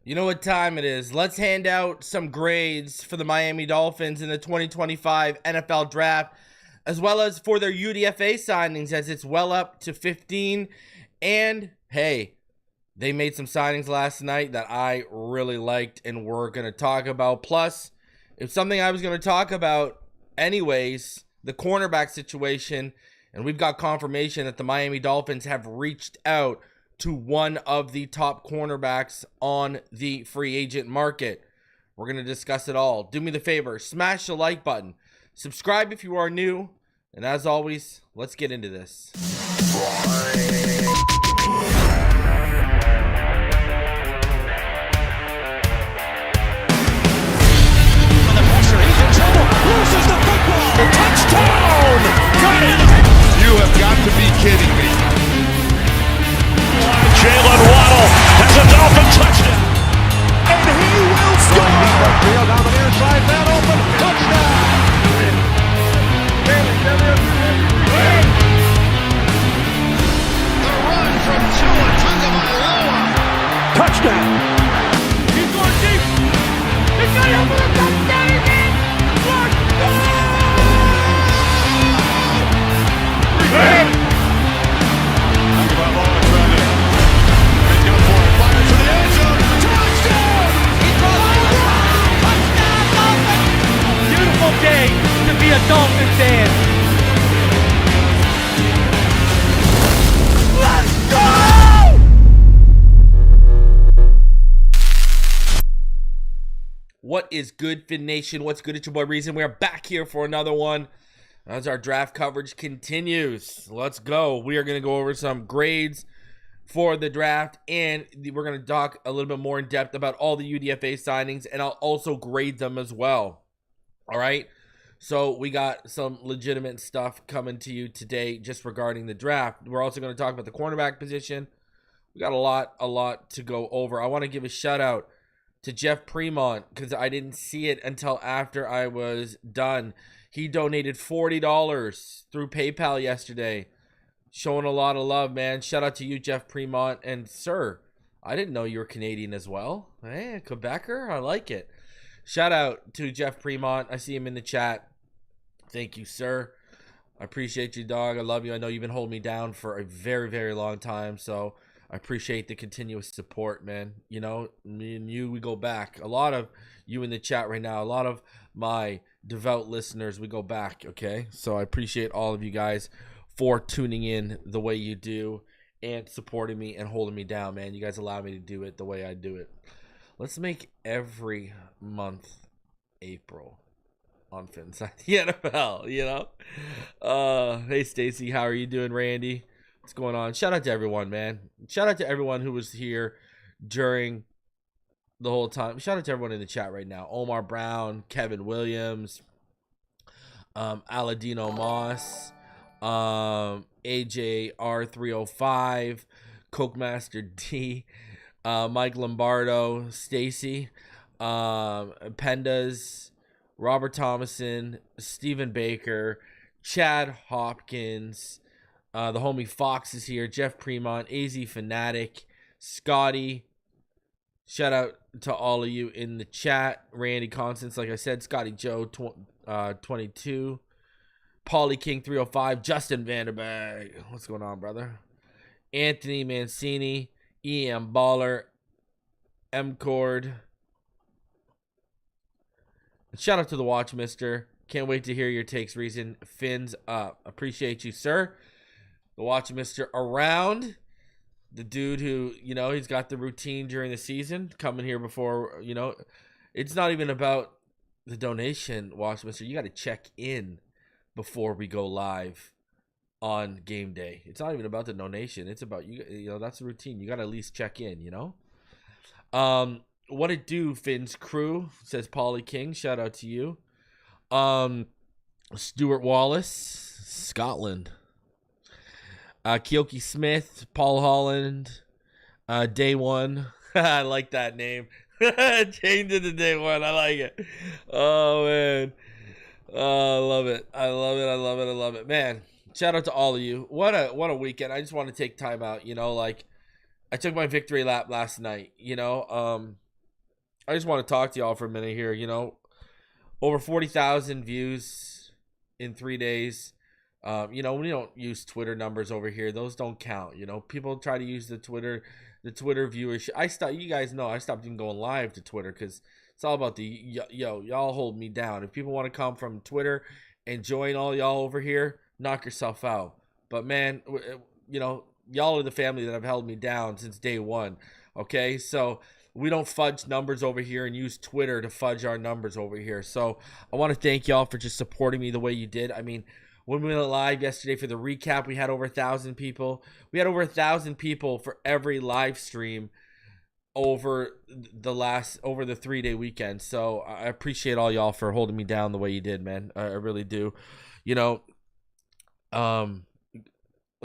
You know what time it is. Let's hand out some grades for the Miami Dolphins in the 2025 NFL Draft, as well as for their UDFA signings, as it's well up to 15. And, hey, they made some signings last night that I really liked and we're going to talk about. Plus, it's something I was going to talk about anyways, the cornerback situation. And we've got confirmation that the Miami Dolphins have reached out to one of the top cornerbacks on the free agent market. We're going to discuss it all. Do me the favor, smash the like button. Subscribe if you are new. And as always, let's get into this. Loses the football. Touchdown! Got it! You have got to be kidding me. Jalen Waddle has a Dolphin touchdown. And he will score! Grier down the near side, man open, touchdown! The run from Tua Tagovailoa. Touchdown! He's going deep. He's got it for the touchdown again. Beautiful day to be a Dolphin fan. Let's go! What is good, Fin Nation? What's good? It's your boy Reason. We are back here for another one as our draft coverage continues. Let's go. We are going to go over some grades for the draft, and we're going to talk a little bit more in depth about all the UDFA signings, and I'll also grade them as well. All right? So we got some legitimate stuff coming to you today just regarding the draft. We're also going to talk about the cornerback position. We got a lot to go over. I want to give a shout out to Jeff Premont because I didn't see it until after I was done. He donated $40 through PayPal yesterday. Showing a lot of love, man. Shout out to you, Jeff Premont. And, sir, I didn't know you were Canadian as well. Hey, Quebecer, I like it. Shout out to Jeff Premont. I see him in the chat. Thank you, sir. I appreciate you, dog. I love you. I know you've been holding me down for a very, very long time. So I appreciate the continuous support, man. You know, me and you, we go back. A lot of you in the chat right now. A lot of my devout listeners, we go back, okay? So I appreciate all of you guys for tuning in the way you do and supporting me and holding me down, man. You guys allow me to do it the way I do it. Let's make every month April on Phinside The NFL, you know? Hey, Stacy, how are you doing, Randy? What's going on? Shout out to everyone, man. Shout out to everyone who was here during the whole time. Shout out to everyone in the chat right now. Omar Brown, Kevin Williams, Aladino Moss, AJR305, Cokemaster D, Mike Lombardo, Stacy, Pendas, Robert Thomason, Stephen Baker, Chad Hopkins, the homie Fox is here, Jeff Premont, AZ Fanatic, Scotty. Shout out to all of you in the chat. Randy Constance, like I said, Scotty Joe 22. Paulie King 305, Justin Vanderberg. What's going on, brother? Anthony Mancini, EM Baller, M Cord. Shout out to the Watch Mister. Can't wait to hear your takes, Reason. Fins up. Appreciate you, sir. The Watch Mister around. The dude who, you know, he's got the routine during the season. Coming here before, you know. It's not even about the donation, Watch Mister. You got to check in before we go live on game day. It's not even about the donation. It's about, you know, that's the routine. You got to at least check in, you know? What it do, Finn's crew, says Paulie King. Shout out to you. Stuart Wallace, Scotland. Keoki Smith, Paul Holland, Day One. I like that name. Change it to Day One. I like it. Oh, man. Oh, I love it. I love it. I love it. I love it. Man, shout out to all of you. What a weekend. I just want to take time out, you know, like I took my victory lap last night, you know. I just want to talk to y'all for a minute here. Over 40,000 views in 3 days. We don't use Twitter numbers over here. Those don't count. People try to use the Twitter viewership. You guys know I stopped even going live to Twitter because it's all about y'all hold me down. If people want to come from Twitter and join all y'all over here, knock yourself out. But man, y'all are the family that have held me down since day one. Okay, so we don't fudge numbers over here and use Twitter to fudge our numbers over here. So I want to thank y'all for just supporting me the way you did. I mean, when we went live yesterday for the recap, we had over 1,000 people. We had over 1,000 people for every live stream over the 3-day weekend. So I appreciate all y'all for holding me down the way you did, man. I really do.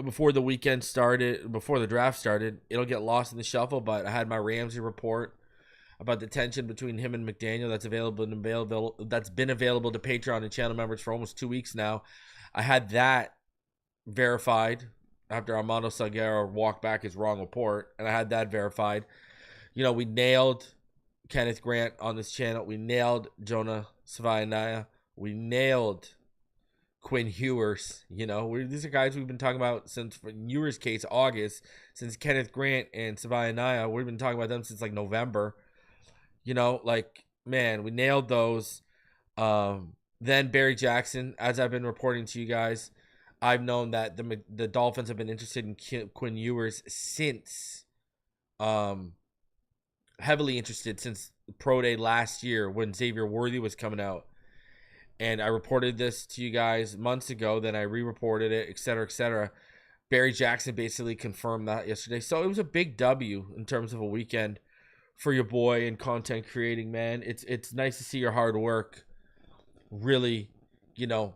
Before the draft started, it'll get lost in the shuffle, but I had my Ramsey report about the tension between him and McDaniel that's been available to Patreon and channel members for almost 2 weeks now. I had that verified after Armando Salguero walked back his wrong report, and I had that verified. We nailed Kenneth Grant on this channel. We nailed Jonah Savaianaya. We nailed Quinn Ewers. These are guys we've been talking about since, for Ewers' case, August. Since Kenneth Grant and Savaianaya, we've been talking about them since like November. Man, we nailed those. Then Barry Jackson, as I've been reporting to you guys, I've known that the Dolphins have been interested in Quinn Ewers since, heavily interested since Pro Day last year when Xavier Worthy was coming out. And I reported this to you guys months ago, then I re-reported it, et cetera, et cetera. Barry Jackson basically confirmed that yesterday. So it was a big W in terms of a weekend for your boy in content creating, man. It's nice to see your hard work really,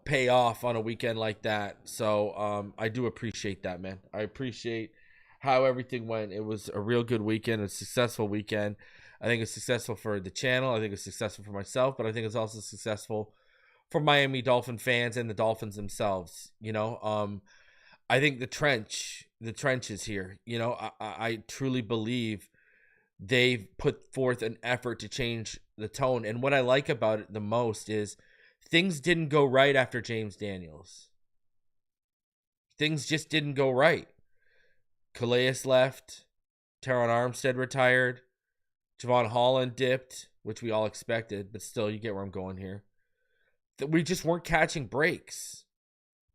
pay off on a weekend like that. So I do appreciate that, man. I appreciate how everything went. It was a real good weekend, a successful weekend. I think it's successful for the channel. I think it's successful for myself, but I think it's also successful for Miami Dolphin fans and the Dolphins themselves. I think the trench is here. I truly believe they've put forth an effort to change the tone. And what I like about it the most is things didn't go right after James Daniels. Things just didn't go right. Calais left. Teron Armstead retired. Javon Holland dipped, which we all expected, but still, you get where I'm going here. That we just weren't catching breaks.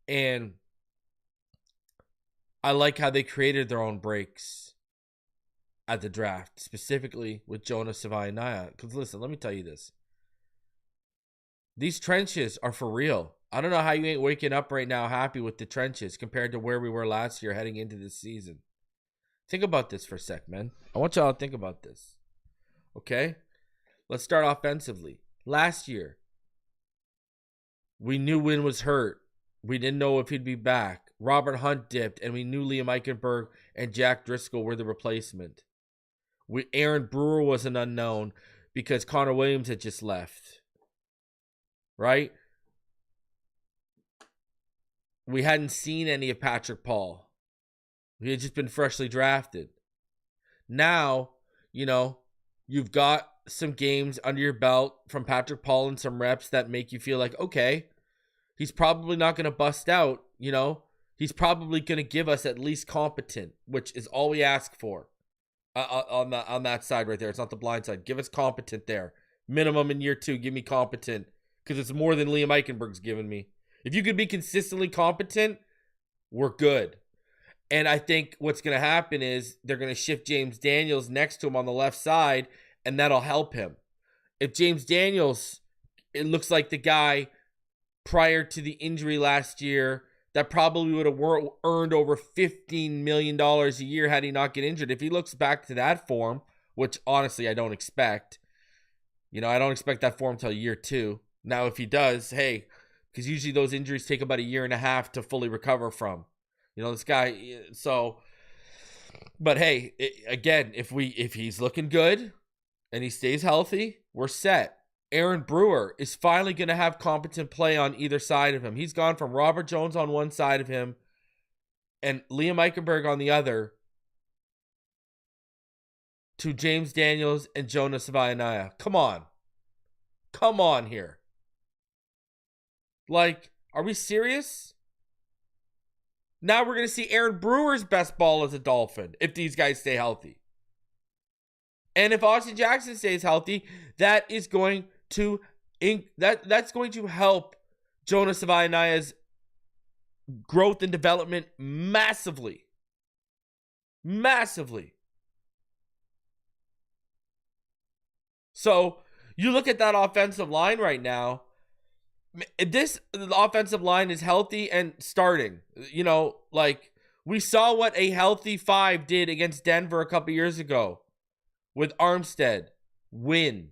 And I like how they created their own breaks at the draft, specifically with Jonah Savaianaya. Because listen, let me tell you this. These trenches are for real. I don't know how you ain't waking up right now happy with the trenches compared to where we were last year heading into this season. Think about this for a sec, man. I want y'all to think about this. Okay? Let's start offensively. Last year, we knew Wynn was hurt. We didn't know if he'd be back. Robert Hunt dipped, and we knew Liam Eichenberg and Jack Driscoll were the replacement. Aaron Brewer was an unknown because Connor Williams had just left. Right? We hadn't seen any of Patrick Paul. He had just been freshly drafted. Now, you've got some games under your belt from Patrick Paul and some reps that make you feel like, okay, he's probably not going to bust out, He's probably going to give us at least competent, which is all we ask for on that side right there. It's not the blind side. Give us competent there. Minimum in year 2, give me competent. Because it's more than Liam Eichenberg's given me. If you could be consistently competent, we're good. And I think what's going to happen is they're going to shift James Daniels next to him on the left side, and that'll help him. If James Daniels, it looks like the guy prior to the injury last year that probably would have earned over $15 million a year had he not get injured. If he looks back to that form, which honestly I don't expect, I don't expect that form until year 2. Now, if he does, hey, because usually those injuries take about a year and a half to fully recover from. This guy, so, but hey, again, if he's looking good and he stays healthy, we're set. Aaron Brewer is finally going to have competent play on either side of him. He's gone from Robert Jones on one side of him and Liam Eichenberg on the other to James Daniels and Jonah Savaiinaea. Come on. Come on here. Like, are we serious? Now we're going to see Aaron Brewer's best ball as a Dolphin if these guys stay healthy. And if Austin Jackson stays healthy, that is going to that's going to help Jonah Savaiinaea's growth and development massively. Massively. So, you look at that offensive line right now. This offensive line is healthy and starting. You know, like, we saw what a healthy 5 did against Denver a couple years ago with Armstead, Wynn,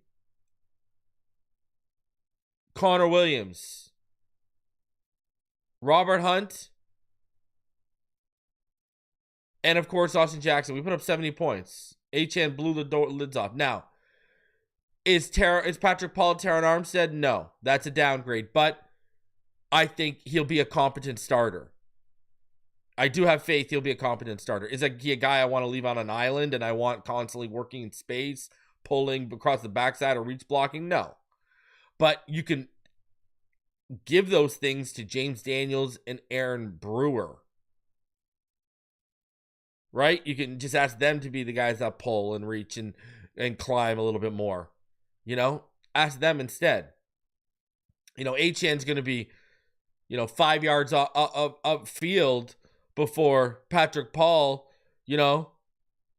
Connor Williams, Robert Hunt, and of course Austin Jackson. We put up 70 points. HN blew the lids off. Now, is Patrick Paul Taron Armstead? No, that's a downgrade. But I think he'll be a competent starter. I do have faith he'll be a competent starter. Is he a guy I want to leave on an island and I want constantly working in space, pulling across the backside or reach blocking? No. But you can give those things to James Daniels and Aaron Brewer. Right? You can just ask them to be the guys that pull and reach and climb a little bit more. You know? Ask them instead. You know, HN's going to be, 5 yards up field before Patrick Paul,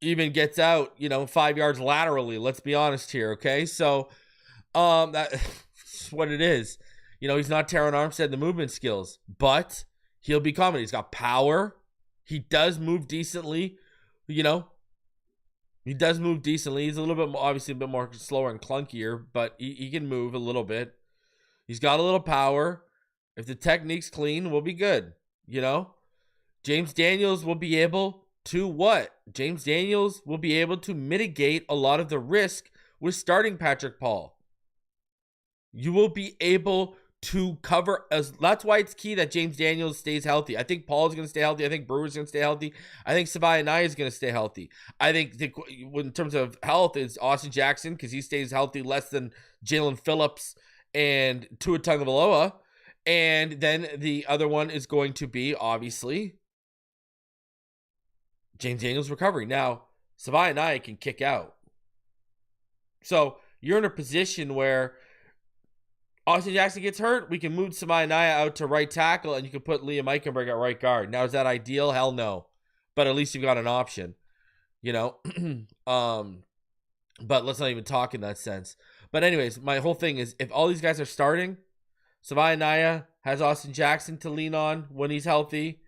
even gets out, 5 yards laterally. Let's be honest here, okay? So, that's what it is. He's not Taron Armstead in the movement skills, but he'll be competent. He's got power. He does move decently, He does move decently. He's a little bit, obviously a bit more slower and clunkier, but he can move a little bit. He's got a little power. If the technique's clean, we'll be good, James Daniels will be able to what? James Daniels will be able to mitigate a lot of the risk with starting Patrick Paul. You will be able to cover that's why it's key that James Daniels stays healthy. I think Paul is going to stay healthy. I think Brewer's going to stay healthy. I think Savaiinaea is going to stay healthy. I think in terms of health, it's Austin Jackson because he stays healthy less than Jalen Phillips and Tua Tagovailoa. And then the other one is going to be obviously James Daniels' recovery. Now, Savaiinaea can kick out. So you're in a position where Austin Jackson gets hurt, we can move Savaiinaea out to right tackle, and you can put Liam Eichenberg at right guard. Now, is that ideal? Hell no. But at least you've got an option, But let's not even talk in that sense. But anyways, my whole thing is, if all these guys are starting, Savaiinaea has Austin Jackson to lean on when he's healthy.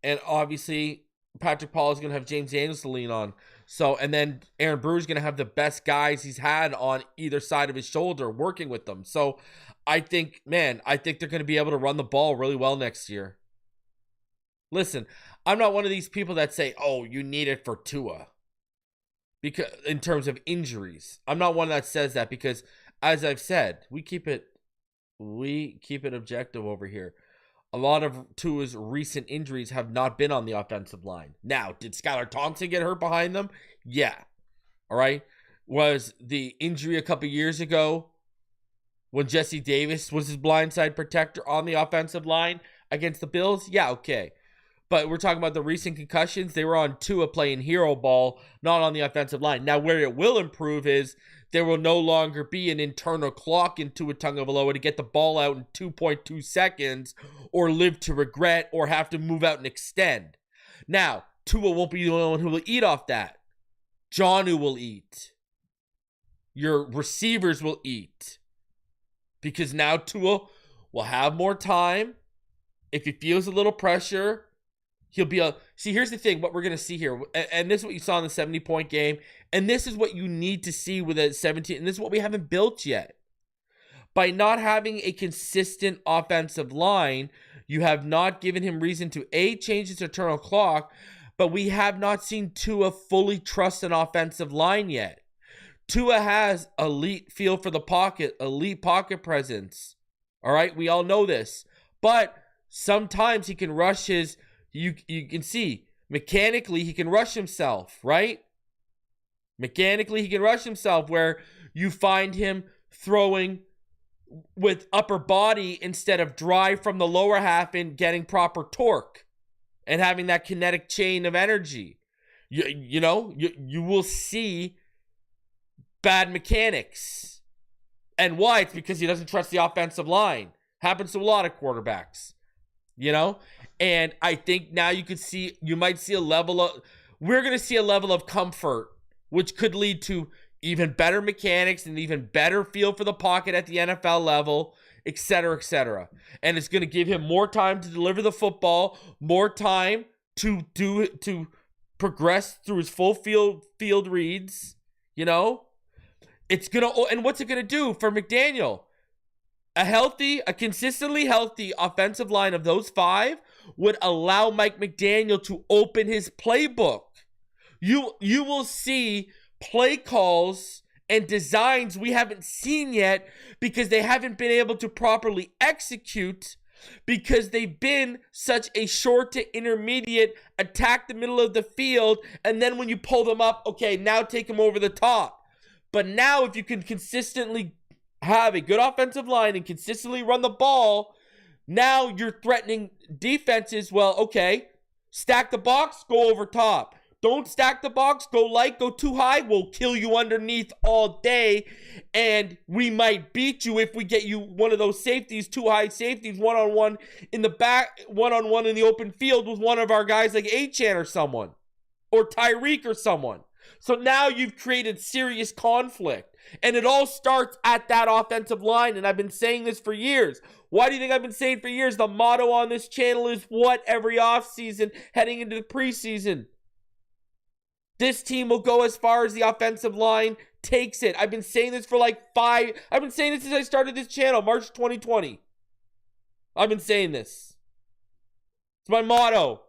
And obviously, Patrick Paul is going to have James Daniels to lean on. So, and then Aaron Brewer is going to have the best guys he's had on either side of his shoulder working with them. So, I think they're going to be able to run the ball really well next year. Listen, I'm not one of these people that say, oh, you need it for Tua. Because in terms of injuries. I'm not one that says that because, as I've said, we keep it objective over here. A lot of Tua's recent injuries have not been on the offensive line. Now, did Skylar Thompson get hurt behind them? Yeah. All right. Was the injury a couple years ago when Jesse Davis was his blindside protector on the offensive line against the Bills? Yeah, okay. But we're talking about the recent concussions. They were on Tua playing hero ball, not on the offensive line. Now, where it will improve is there will no longer be an internal clock in Tua Tagovailoa to get the ball out in 2.2 seconds or live to regret or have to move out and extend. Now, Tua won't be the only one who will eat off that. Jonnu will eat. Your receivers will eat. Because now Tua will have more time. If he feels a little pressure, he'll be see, here's the thing, what we're going to see here. And this is what you saw in the 70-point game. And this is what you need to see with a 17. And this is what we haven't built yet. By not having a consistent offensive line, you have not given him reason to, A, change his internal clock, but we have not seen Tua fully trust an offensive line yet. Tua has elite feel for the pocket, elite pocket presence. All right, we all know this. But sometimes he can rush his... You can see, mechanically, he can rush himself, right? Mechanically, he can rush himself, where you find him throwing with upper body instead of drive from the lower half and getting proper torque and having that kinetic chain of energy. You will see bad mechanics. And why? It's because he doesn't trust the offensive line. Happens to a lot of quarterbacks, And I think now you might see we're going to see a level of comfort, which could lead to even better mechanics and even better feel for the pocket at the NFL level, et cetera, et cetera. And it's going to give him more time to deliver the football, more time to progress through his full field reads, It's going to, and what's it going to do for McDaniel? A consistently healthy offensive line of those 5 would allow Mike McDaniel to open his playbook. You will see play calls and designs we haven't seen yet because they haven't been able to properly execute because they've been such a short to intermediate attack the middle of the field, and then when you pull them up, okay, now take them over the top. But now if you can consistently have a good offensive line and consistently run the ball, now you're threatening defenses. Well, okay, stack the box, go over top. Don't stack the box, go too high, we'll kill you underneath all day, and we might beat you if we get you one of those safeties, 2 high safeties, one-on-one in the back, one-on-one in the open field with one of our guys like Achane or someone, or Tyreek or someone. So now you've created serious conflict, and it all starts at that offensive line, and I've been saying this for years. Why do you think I've been saying for years? The motto on this channel is what every offseason heading into the preseason. This team will go as far as the offensive line takes it. I've been saying this for I've been saying this since I started this channel, March 2020. I've been saying this. It's my motto.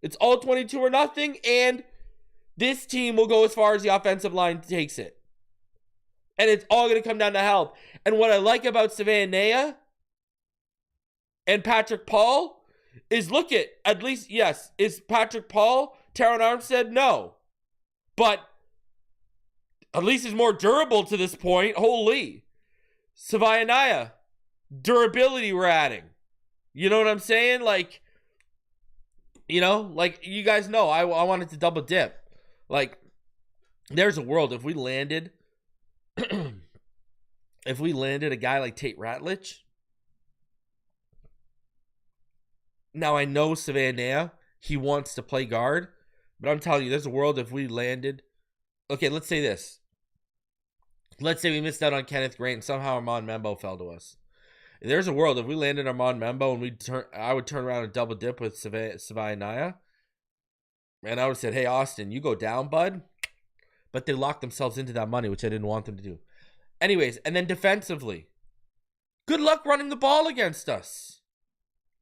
It's all 22 or nothing, and this team will go as far as the offensive line takes it. And it's all going to come down to health. And what I like about Savannah and Patrick Paul is at least, yes, is Patrick Paul, Taron Armstead? No. But at least he's more durable to this point. Holy. Savannah, durability we're adding. You know what I'm saying? You guys know, I wanted to double dip. There's a world if we landed a guy like Tate Ratledge. Now I know Savannah, he wants to play guard. But I'm telling you, there's a world if we landed... Okay, let's say this. Let's say we missed out on Kenneth Grant and somehow Armand Membo fell to us. There's a world if we landed Armand Membo and I would turn around and double dip with Savannah. And I would have said, hey, Austin, you go down, bud. But they locked themselves into that money, which I didn't want them to do. Anyways, and then defensively. Good luck running the ball against us.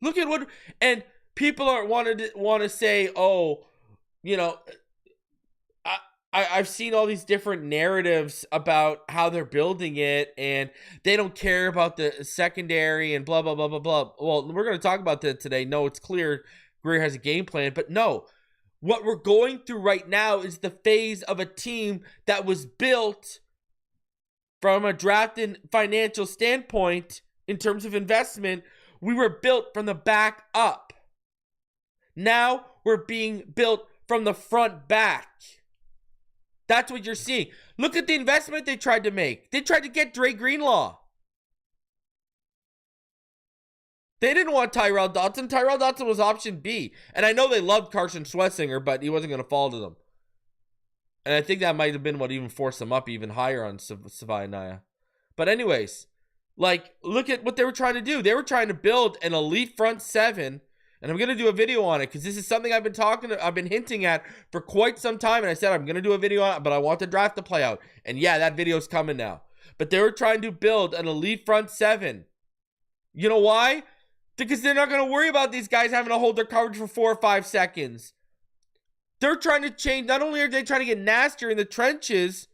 Look at what... And people want to say, oh... I've seen all these different narratives about how they're building it, and they don't care about the secondary and blah, blah, blah, blah, blah. Well, we're going to talk about that today. No, it's clear Grier has a game plan, but no. What we're going through right now is the phase of a team that was built from a draft and financial standpoint in terms of investment. We were built from the back up. Now we're being built from the front back. That's what you're seeing. Look at the investment they tried to make. They tried to get Dre Greenlaw. They didn't want Tyrell Dodson. Tyrell Dodson was option B. And I know they loved Carson Schwetzinger, but he wasn't going to fall to them. And I think that might have been what even forced them up even higher on Savannah. But anyways, look at what they were trying to do. They were trying to build an elite front seven. And I'm going to do a video on it because this is something I've been hinting at for quite some time. And I said I'm going to do a video on it, but I want the draft to play out. And yeah, that video's coming now. But they were trying to build an elite front seven. You know why? Because they're not going to worry about these guys having to hold their coverage for 4 or 5 seconds. They're trying to change. Not only are they trying to get nastier in the trenches,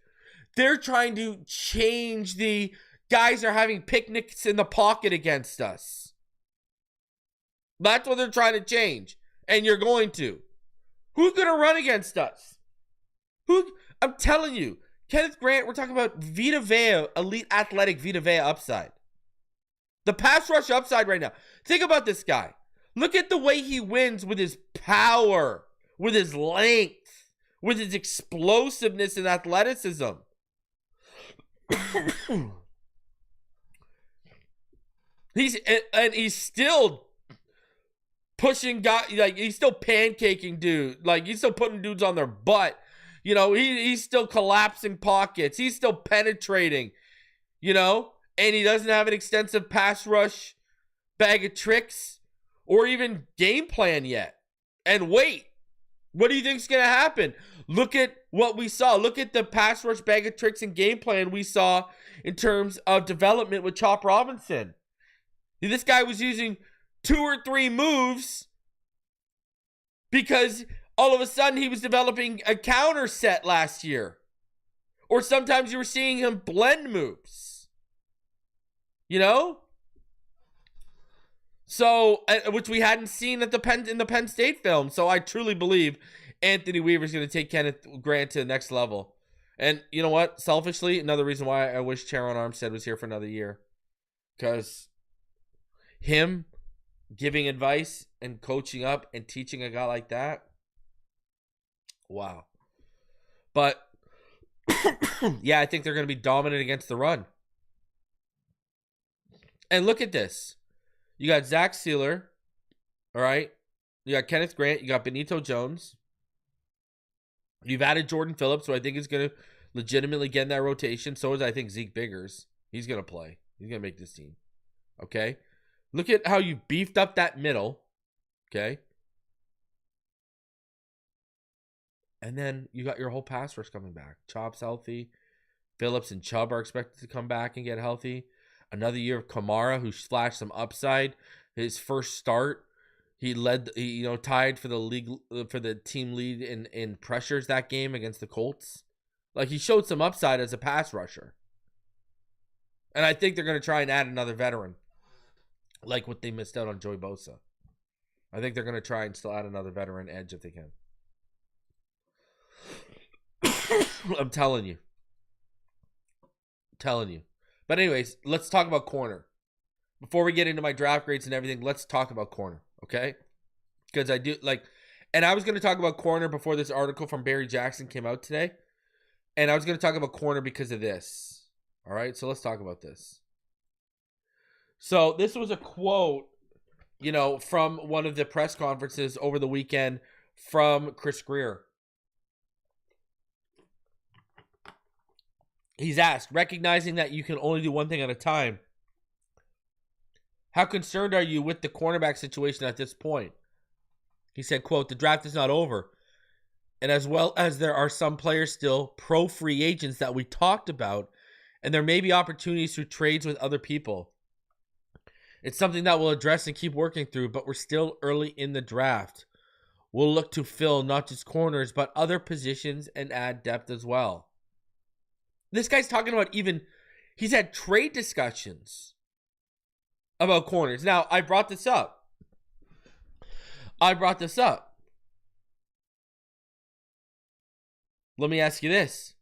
they're trying to change the guys are having picnics in the pocket against us. That's what they're trying to change. And you're going to. Who's going to run against us? I'm telling you, Kenneth Grant, we're talking about Vita Vea, elite athletic Vita Vea upside. The pass rush upside right now. Think about this guy. Look at the way he wins with his power, with his length, with his explosiveness and athleticism. He's still pushing guys, like he's still pancaking dude, like he's still putting dudes on their butt. You know, he's still collapsing pockets. He's still penetrating, you know, and he doesn't have an extensive pass rush bag of tricks or even game plan yet. And wait, what do you think's going to happen? Look at what we saw. Look at the pass rush bag of tricks and game plan we saw in terms of development with Chop Robinson. This guy was using 2 or 3 moves because all of a sudden he was developing a counter set last year. Or sometimes you were seeing him blend moves. You know? So, which we hadn't seen in the Penn State film. So I truly believe Anthony Weaver's going to take Kenneth Grant to the next level. And you know what? Selfishly, another reason why I wish Teron Armstead was here for another year. Because him giving advice and coaching up and teaching a guy like that, wow. But yeah, I think they're going to be dominant against the run. And look at this. You got Zach Sealer, all right? You got Kenneth Grant. You got Benito Jones. You've added Jordan Phillips, who I think is going to legitimately get in that rotation. So is, I think, Zeke Biggers. He's going to play. He's going to make this team. Okay? Look at how you beefed up that middle. Okay? And then you got your whole pass rush coming back. Chop's healthy. Phillips and Chubb are expected to come back and get healthy. Another year of Kamara, who flashed some upside. His first start, he tied for the league for the team lead in pressures that game against the Colts. Like, he showed some upside as a pass rusher. And I think they're going to try and add another veteran, like what they missed out on Joey Bosa. I think they're going to try and still add another veteran edge if they can. I'm telling you. But anyways, let's talk about corner. Before we get into my draft grades and everything, let's talk about corner, okay? Because I do, and I was going to talk about corner before this article from Barry Jackson came out today. And I was going to talk about corner because of this. All right, so let's talk about this. So this was a quote, from one of the press conferences over the weekend from Chris Grier. He's asked, recognizing that you can only do one thing at a time, how concerned are you with the cornerback situation at this point? He said, quote, the draft is not over. And as well as there are some players still pro free agents that we talked about, and there may be opportunities through trades with other people. It's something that we'll address and keep working through, but we're still early in the draft. We'll look to fill not just corners, but other positions and add depth as well. This guy's talking about he's had trade discussions about corners. Now, I brought this up. Let me ask you this.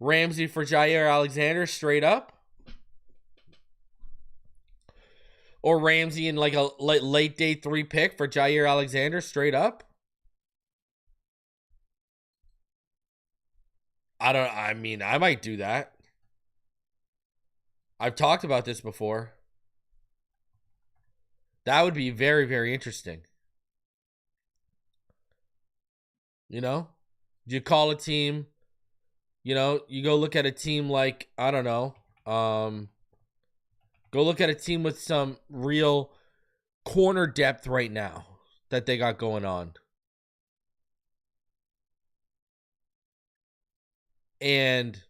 Ramsey for Jair Alexander straight up? Or Ramsey in like a late day 3 pick for Jair Alexander straight up? I might do that. I've talked about this before. That would be very, very interesting. Do you call a team, you go look at a team like, I don't know, go look at a team with some real corner depth right now that they got going on. And,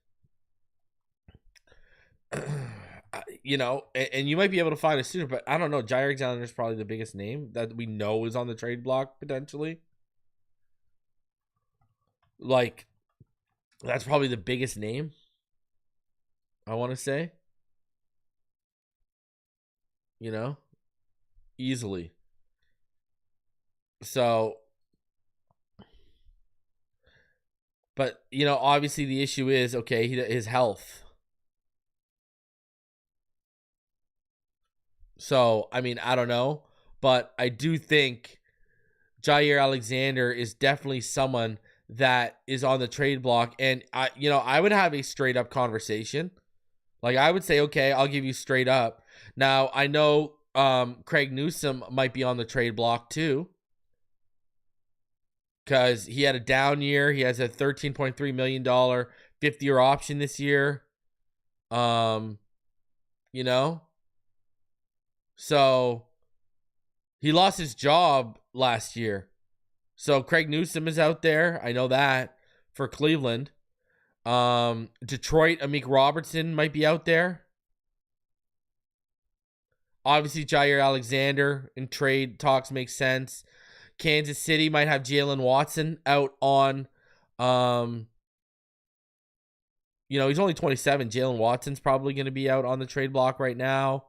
and you might be able to find a suitor, but I don't know. Jair Alexander is probably the biggest name that we know is on the trade block potentially. That's probably the biggest name, I want to say. Easily. So, But, obviously the issue is, okay, his health. So, I mean, I don't know. But I do think Jair Alexander is definitely someone that is on the trade block. And, I would have a straight up conversation. Like, I would say, okay, I'll give you straight up. Now, I know Craig Newsome might be on the trade block too, because he had a down year. He has a $13.3 million 50-year option this year. So he lost his job last year. So Craig Newsome is out there. I know that for Cleveland. Detroit, Amik Robertson might be out there. Obviously, Jair Alexander in trade talks make sense. Kansas City might have Jalen Watson out on, he's only 27. Jalen Watson's probably going to be out on the trade block right now.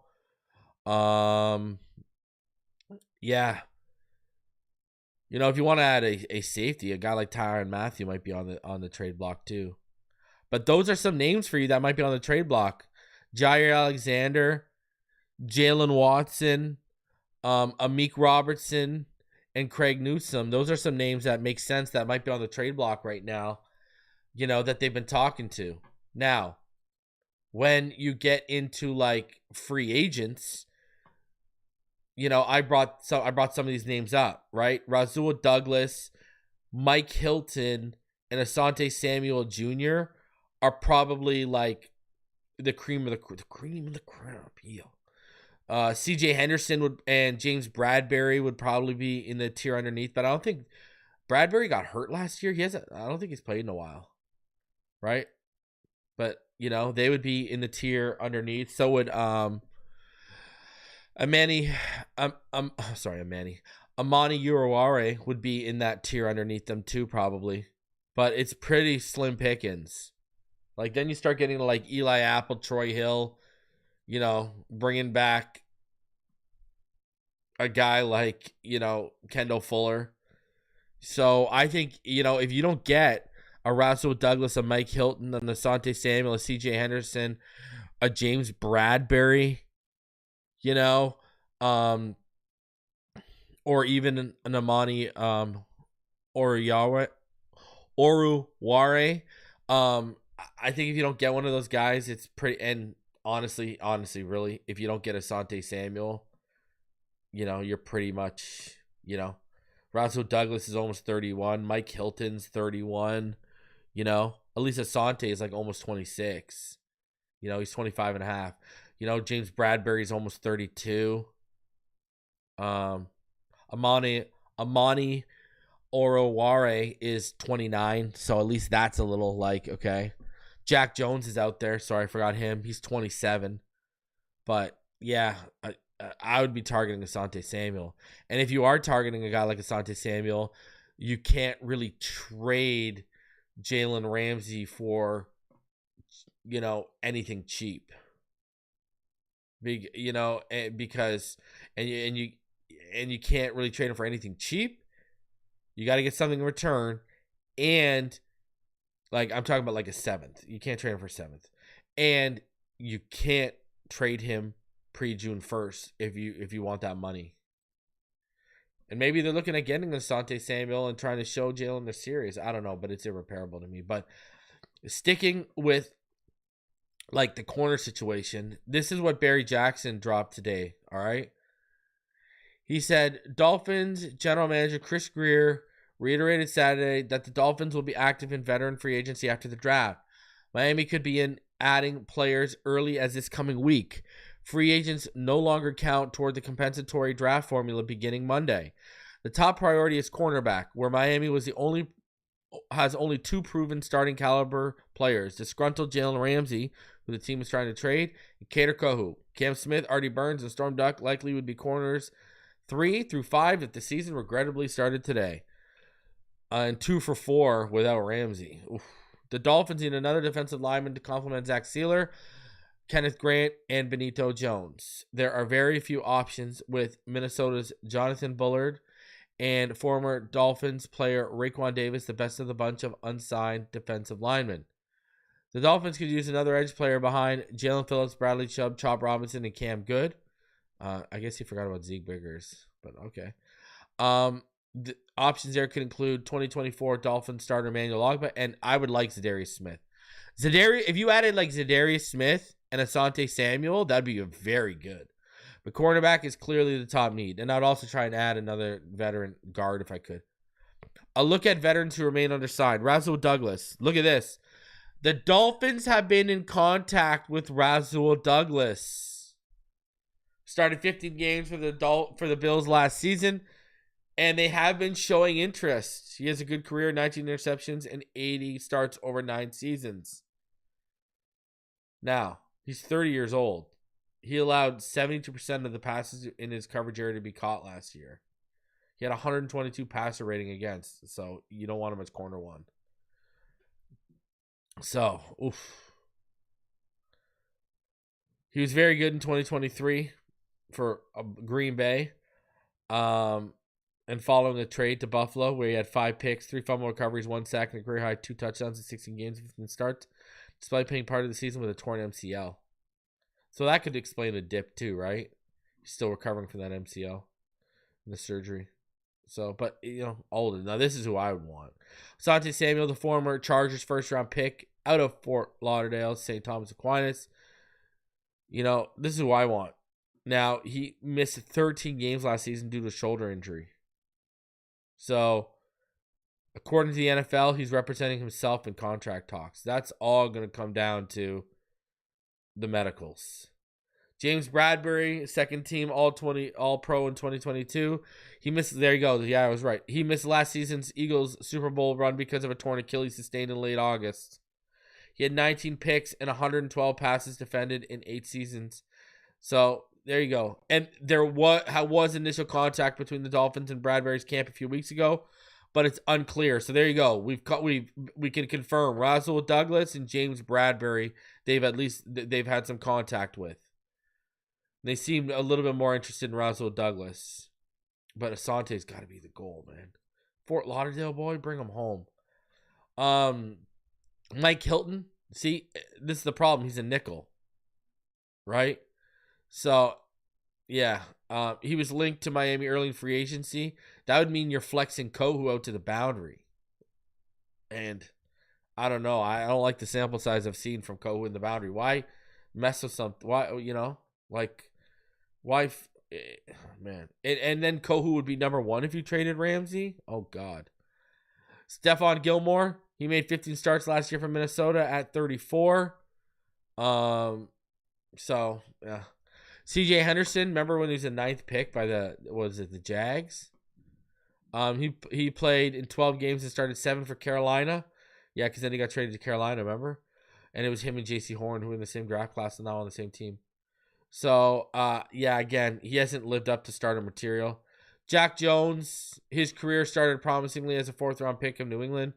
Yeah. If you want to add a safety, a guy like Tyrann Mathieu might be on the trade block too. But those are some names for you that might be on the trade block. Jair Alexander, Jalen Watson, Amik Robertson, and Craig Newsome. Those are some names that make sense that might be on the trade block right now, that they've been talking to. Now, when you get into like free agents, I brought some of these names up, right? Rasul Douglas, Mike Hilton, and Asante Samuel Jr. are probably like the cream of the crop. CJ Henderson and James Bradbury would probably be in the tier underneath, but I don't think Bradbury got hurt last year. I don't think he's played in a while, right? But they would be in the tier underneath. So would Amani Uruware would be in that tier underneath them too, probably. But it's pretty slim pickings. Like, then you start getting to like Eli Apple, Troy Hill, bringing back a guy like, Kendall Fuller. So I think, if you don't get a Rasul Douglas, a Mike Hilton, an Asante Samuel, a CJ Henderson, a James Bradbury, or even an Amani Oruware. I think if you don't get one of those guys, it's pretty. And honestly, really, if you don't get Asante Samuel, you're pretty much, Rasul Douglas is almost 31. Mike Hilton's 31. At least Asante is like almost 26. He's 25 and a half. James Bradbury's almost 32. Amani Oruware is 29. So at least that's a little like, okay. Jack Jones is out there. Sorry, I forgot him. He's 27. But yeah, I would be targeting Asante Samuel. And if you are targeting a guy like Asante Samuel, you can't really trade Jalen Ramsey for, anything cheap. Because you can't really trade him for anything cheap. You got to get something in return. And like, I'm talking about like a 7th. You can't trade him for 7th. And you can't trade him pre-June 1st if you want that money. And maybe they're looking at getting Asante Samuel and trying to show Jalen they're serious. I don't know, but it's irreparable to me. But sticking with like the corner situation, this is what Barry Jackson dropped today, all right? He said, Dolphins general manager Chris Grier reiterated Saturday that the Dolphins will be active in veteran free agency after the draft. Miami could be adding players early as this coming week. Free agents no longer count toward the compensatory draft formula beginning Monday. The top priority is cornerback, where Miami has only 2 proven starting caliber players: disgruntled Jalen Ramsey, who the team is trying to trade, and Kader Kohu. Cam Smith, Artie Burns, and Storm Duck likely would be corners 3 through 5 if the season regrettably started today. And 2 for 4 without Ramsey. Oof. The Dolphins need another defensive lineman to complement Zach Sealer, Kenneth Grant, and Benito Jones. There are very few options with Minnesota's Jonathan Bullard and former Dolphins player Raekwon Davis, the best of the bunch of unsigned defensive linemen. The Dolphins could use another edge player behind Jalen Phillips, Bradley Chubb, Chop Robinson, and Cam Good. I guess he forgot about Zeke Biggers, but okay. The options there could include 2024 Dolphins starter Emmanuel Ogbah, and I would like Zadarius Smith. If you added like Zadarius Smith and Asante Samuel, that'd be very good. But cornerback is clearly the top need, and I'd also try and add another veteran guard if I could. A look at veterans who remain undersigned. Rasul Douglas. Look at this. The Dolphins have been in contact with Rasul Douglas. Started 15 games for the Bills last season, and they have been showing interest. He has a good career, 19 interceptions, and 80 starts over 9 seasons. Now, he's 30 years old. He allowed 72% of the passes in his coverage area to be caught last year. He had 122 passer rating against, so you don't want him as corner one. So, oof. He was very good in 2023 for Green Bay. And following a trade to Buffalo, where he had 5 picks, 3 fumble recoveries, 1 sack, and a career high 2 touchdowns in 16 games, 15 starts, despite playing part of the season with a torn MCL. So that could explain the dip too, right? He's still recovering from that MCL and the surgery. So, but, older. Now, this is who I would want. Asante Samuel, the former Chargers first-round pick out of Fort Lauderdale, St. Thomas Aquinas. This is who I want. Now, he missed 13 games last season due to a shoulder injury. So, according to the NFL, he's representing himself in contract talks. That's all going to come down to the medicals. James Bradbury, second team All-Pro in 2022. He missed, there you go. Yeah, I was right. He missed last season's Eagles Super Bowl run because of a torn Achilles sustained in late August. He had 19 picks and 112 passes defended in 8 seasons. So, there you go. And there was initial contact between the Dolphins and Bradbury's camp a few weeks ago, but it's unclear. So there you go. We can confirm Rasul Douglas and James Bradbury. They've had some contact with. They seem a little bit more interested in Rasul Douglas, but Asante's got to be the goal, man. Fort Lauderdale boy, bring him home. Mike Hilton. See, this is the problem. He's a nickel, right? So, yeah, he was linked to Miami early in free agency. That would mean you're flexing Kohu out to the boundary. And I don't know. I don't like the sample size I've seen from Kohu in the boundary. Why mess with something? Why, why, man. And then Kohu would be number 1 if you traded Ramsey. Oh, God. Stephon Gilmore, he made 15 starts last year for Minnesota at 34. So, yeah. CJ Henderson, remember when he was a 9th pick by the Jags? He played in 12 games and started 7 for Carolina. Yeah, because then he got traded to Carolina, remember? And it was him and J.C. Horn who were in the same draft class and now on the same team. So, yeah, again, he hasn't lived up to starter material. Jack Jones, his career started promisingly as a 4th-round pick of New England.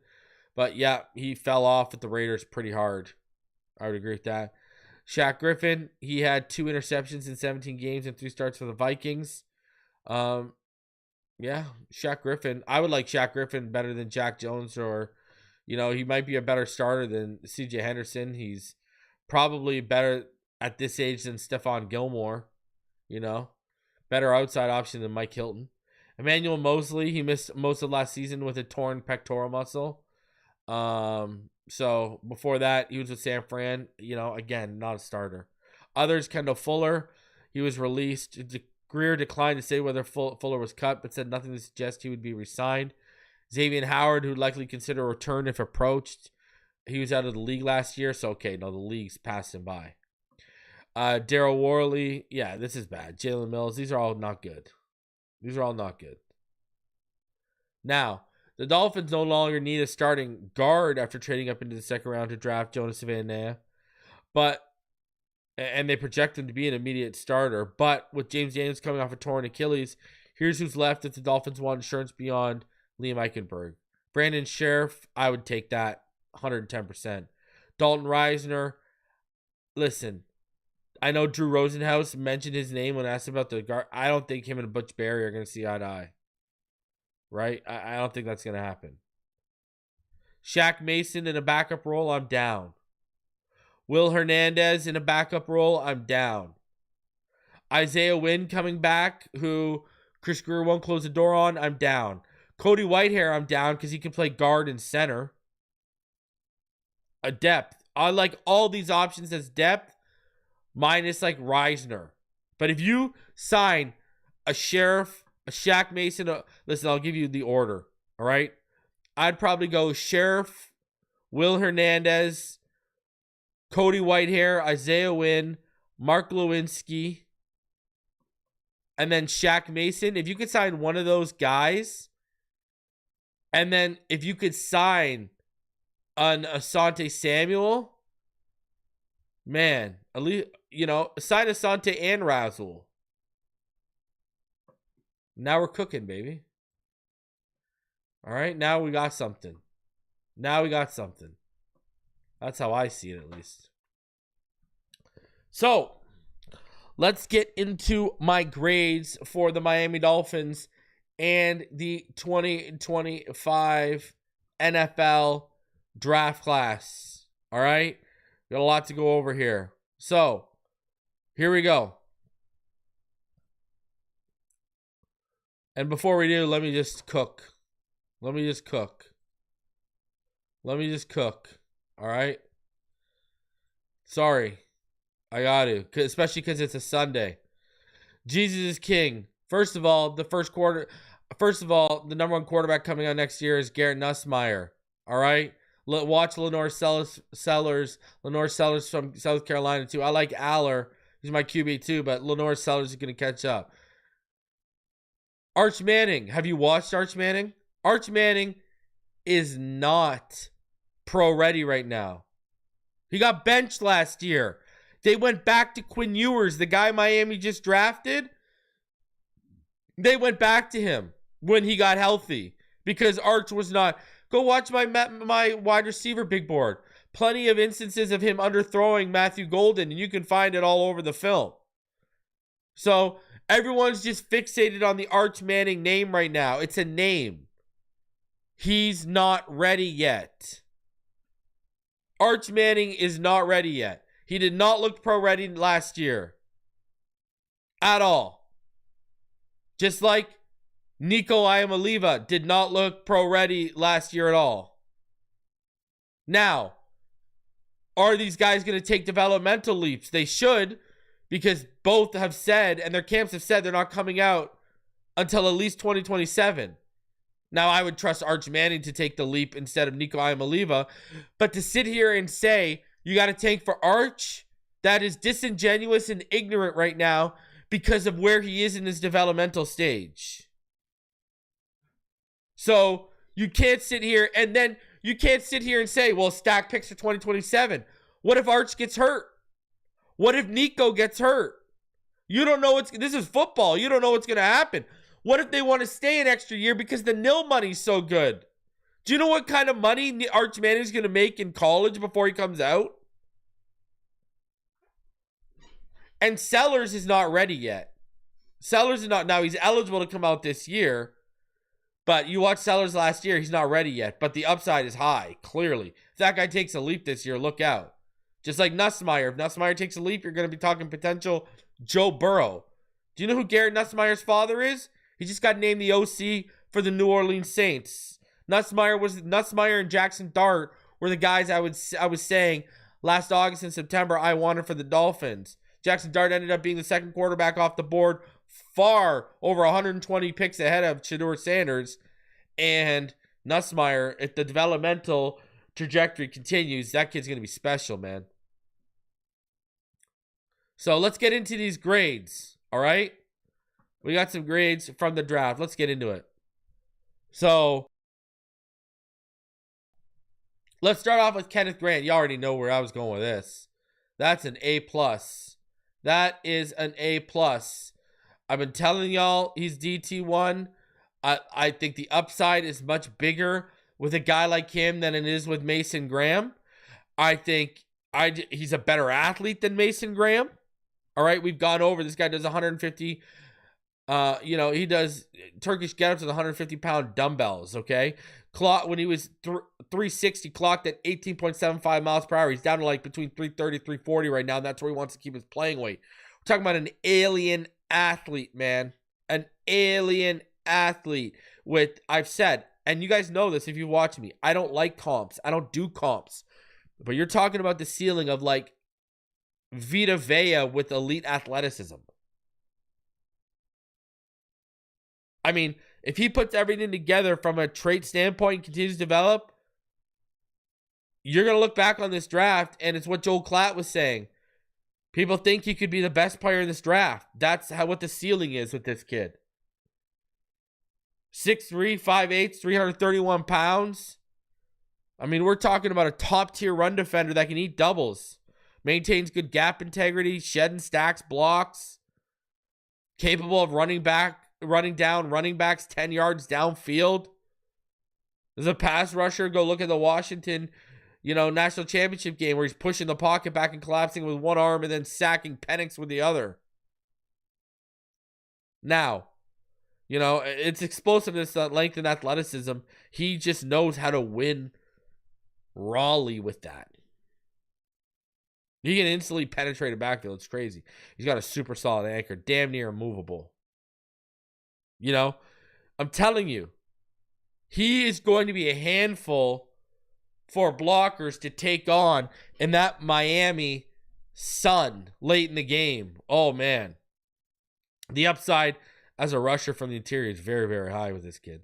But, yeah, he fell off with the Raiders pretty hard. I would agree with that. Shaq Griffin, he had 2 interceptions in 17 games and 3 starts for the Vikings. Yeah, Shaq Griffin. I would like Shaq Griffin better than Jack Jones, or, he might be a better starter than CJ Henderson. He's probably better at this age than Stephon Gilmore, better outside option than Mike Hilton. Emmanuel Mosley, he missed most of last season with a torn pectoral muscle. So before that, he was with San Fran. Again, not a starter. Others, Kendall Fuller, he was released. Grier declined to say whether Fuller was cut, but said nothing to suggest he would be re-signed. Xavier Howard, who would likely consider a return if approached. He was out of the league last year, so okay, no, the league's passed him by. Daryl Worley, yeah, this is bad. Jalen Mills, these are all not good. Now, the Dolphins no longer need a starting guard after trading up into the 2nd round to draft Jonas Savannah, and they project him to be an immediate starter. But with James Daniels coming off a torn Achilles, here's who's left if the Dolphins want insurance beyond Liam Eichenberg. Brandon Sheriff, I would take that 110%. Dalton Reisner, listen, I know Drew Rosenhaus mentioned his name when asked about the guard. I don't think him and Butch Barry are going to see eye to eye. right? I don't think that's going to happen. Shaq Mason in a backup role, I'm down. Will Hernandez in a backup role, I'm down. Isaiah Wynn coming back, who Chris Grier won't close the door on, I'm down. Cody Whitehair, I'm down because he can play guard and center. A depth. I like all these options as depth, minus like Reisner. But if you sign a Sheriff, a Shaq Mason, listen, I'll give you the order, all right? I'd probably go Sheriff, Will Hernandez, Cody Whitehair, Isaiah Wynn, Mark Lewinsky, and then Shaq Mason. If you could sign one of those guys, and then if you could sign an Asante Samuel, man, at least, sign Asante and Razzle. Now we're cooking, baby. All right, now we got something. That's how I see it, at least. So, let's get into my grades for the Miami Dolphins and the 2025 NFL draft class. All right? Got a lot to go over here. So, here we go. And before we do, let me just cook. All right? Sorry. I got to. Especially because it's a Sunday. Jesus is king. First of all, the number one quarterback coming out next year is Garrett Nussmeier. All right? Watch Lenore Sellers from South Carolina, too. I like Aller. He's my QB, too, but Lenore Sellers is going to catch up. Arch Manning. Have you watched Arch Manning? Arch Manning is not pro-ready right now. He got benched last year. They went back to Quinn Ewers, the guy Miami just drafted. They went back to him when he got healthy because Arch was not. Go watch my wide receiver big board. Plenty of instances of him underthrowing Matthew Golden, and you can find it all over the film. So everyone's just fixated on the Arch Manning name right now. It's a name. He's not ready yet. Arch Manning is not ready yet. He did not look pro-ready last year. At all. Just like Nico Iamaleava did not look pro-ready last year at all. Now, are these guys going to take developmental leaps? They should, because both have said, and their camps have said, they're not coming out until at least 2027. Now, I would trust Arch Manning to take the leap instead of Nico Iamaleava. But to sit here and say, you got to tank for Arch, that is disingenuous and ignorant right now because of where he is in his developmental stage. So, you can't sit here and say, well, stack picks for 2027. What if Arch gets hurt? What if Nico gets hurt? You don't know this is football. You don't know what's going to happen. What if they want to stay an extra year because the nil money's so good? Do you know what kind of money Arch Manning's going to make in college before he comes out? And Sellers is not ready yet. Sellers is not. Now, he's eligible to come out this year. But you watch Sellers last year, he's not ready yet. But the upside is high, clearly. If that guy takes a leap this year, look out. Just like Nussmeier. If Nussmeier takes a leap, you're going to be talking potential Joe Burrow. Do you know who Garrett Nussmeier's father is? He just got named the OC for the New Orleans Saints. Nussmeier and Jackson Dart were the guys I was saying last August and September I wanted for the Dolphins. Jackson Dart ended up being the second quarterback off the board, far over 120 picks ahead of Shedeur Sanders. And Nussmeier, if the developmental trajectory continues, that kid's going to be special, man. So let's get into these grades, all right? We got some grades from the draft. Let's get into it. So, let's start off with Kenneth Grant. You already know where I was going with this. That's an A+. That is an A+. I've been telling y'all he's DT1. I think the upside is much bigger with a guy like him than it is with Mason Graham. I think he's a better athlete than Mason Graham. All right, we've gone over. This guy does 150 He does Turkish get-ups with 150-pound dumbbells, okay? When he was 360, clocked at 18.75 miles per hour. He's down to like between 330, 340 right now, and that's where he wants to keep his playing weight. We're talking about an alien athlete, man. An alien athlete I've said, and you guys know this if you watch me, I don't like comps. I don't do comps. But you're talking about the ceiling of like Vita Vea with elite athleticism. I mean, if he puts everything together from a trait standpoint and continues to develop, you're going to look back on this draft, and it's what Joel Klatt was saying. People think he could be the best player in this draft. That's what the ceiling is with this kid. 6'3", 5'8", 331 pounds. I mean, we're talking about a top-tier run defender that can eat doubles. Maintains good gap integrity, shedding stacks, blocks. Capable of running down running backs 10 yards downfield. There's a pass rusher. Go look at the Washington, national championship game where he's pushing the pocket back and collapsing with one arm and then sacking Penix with the other. Now, it's explosiveness, length, and athleticism. He just knows how to win rawly with that. He can instantly penetrate a backfield. It's crazy. He's got a super solid anchor, damn near immovable. I'm telling you, he is going to be a handful for blockers to take on in that Miami sun late in the game. Oh, man. The upside as a rusher from the interior is very, very high with this kid.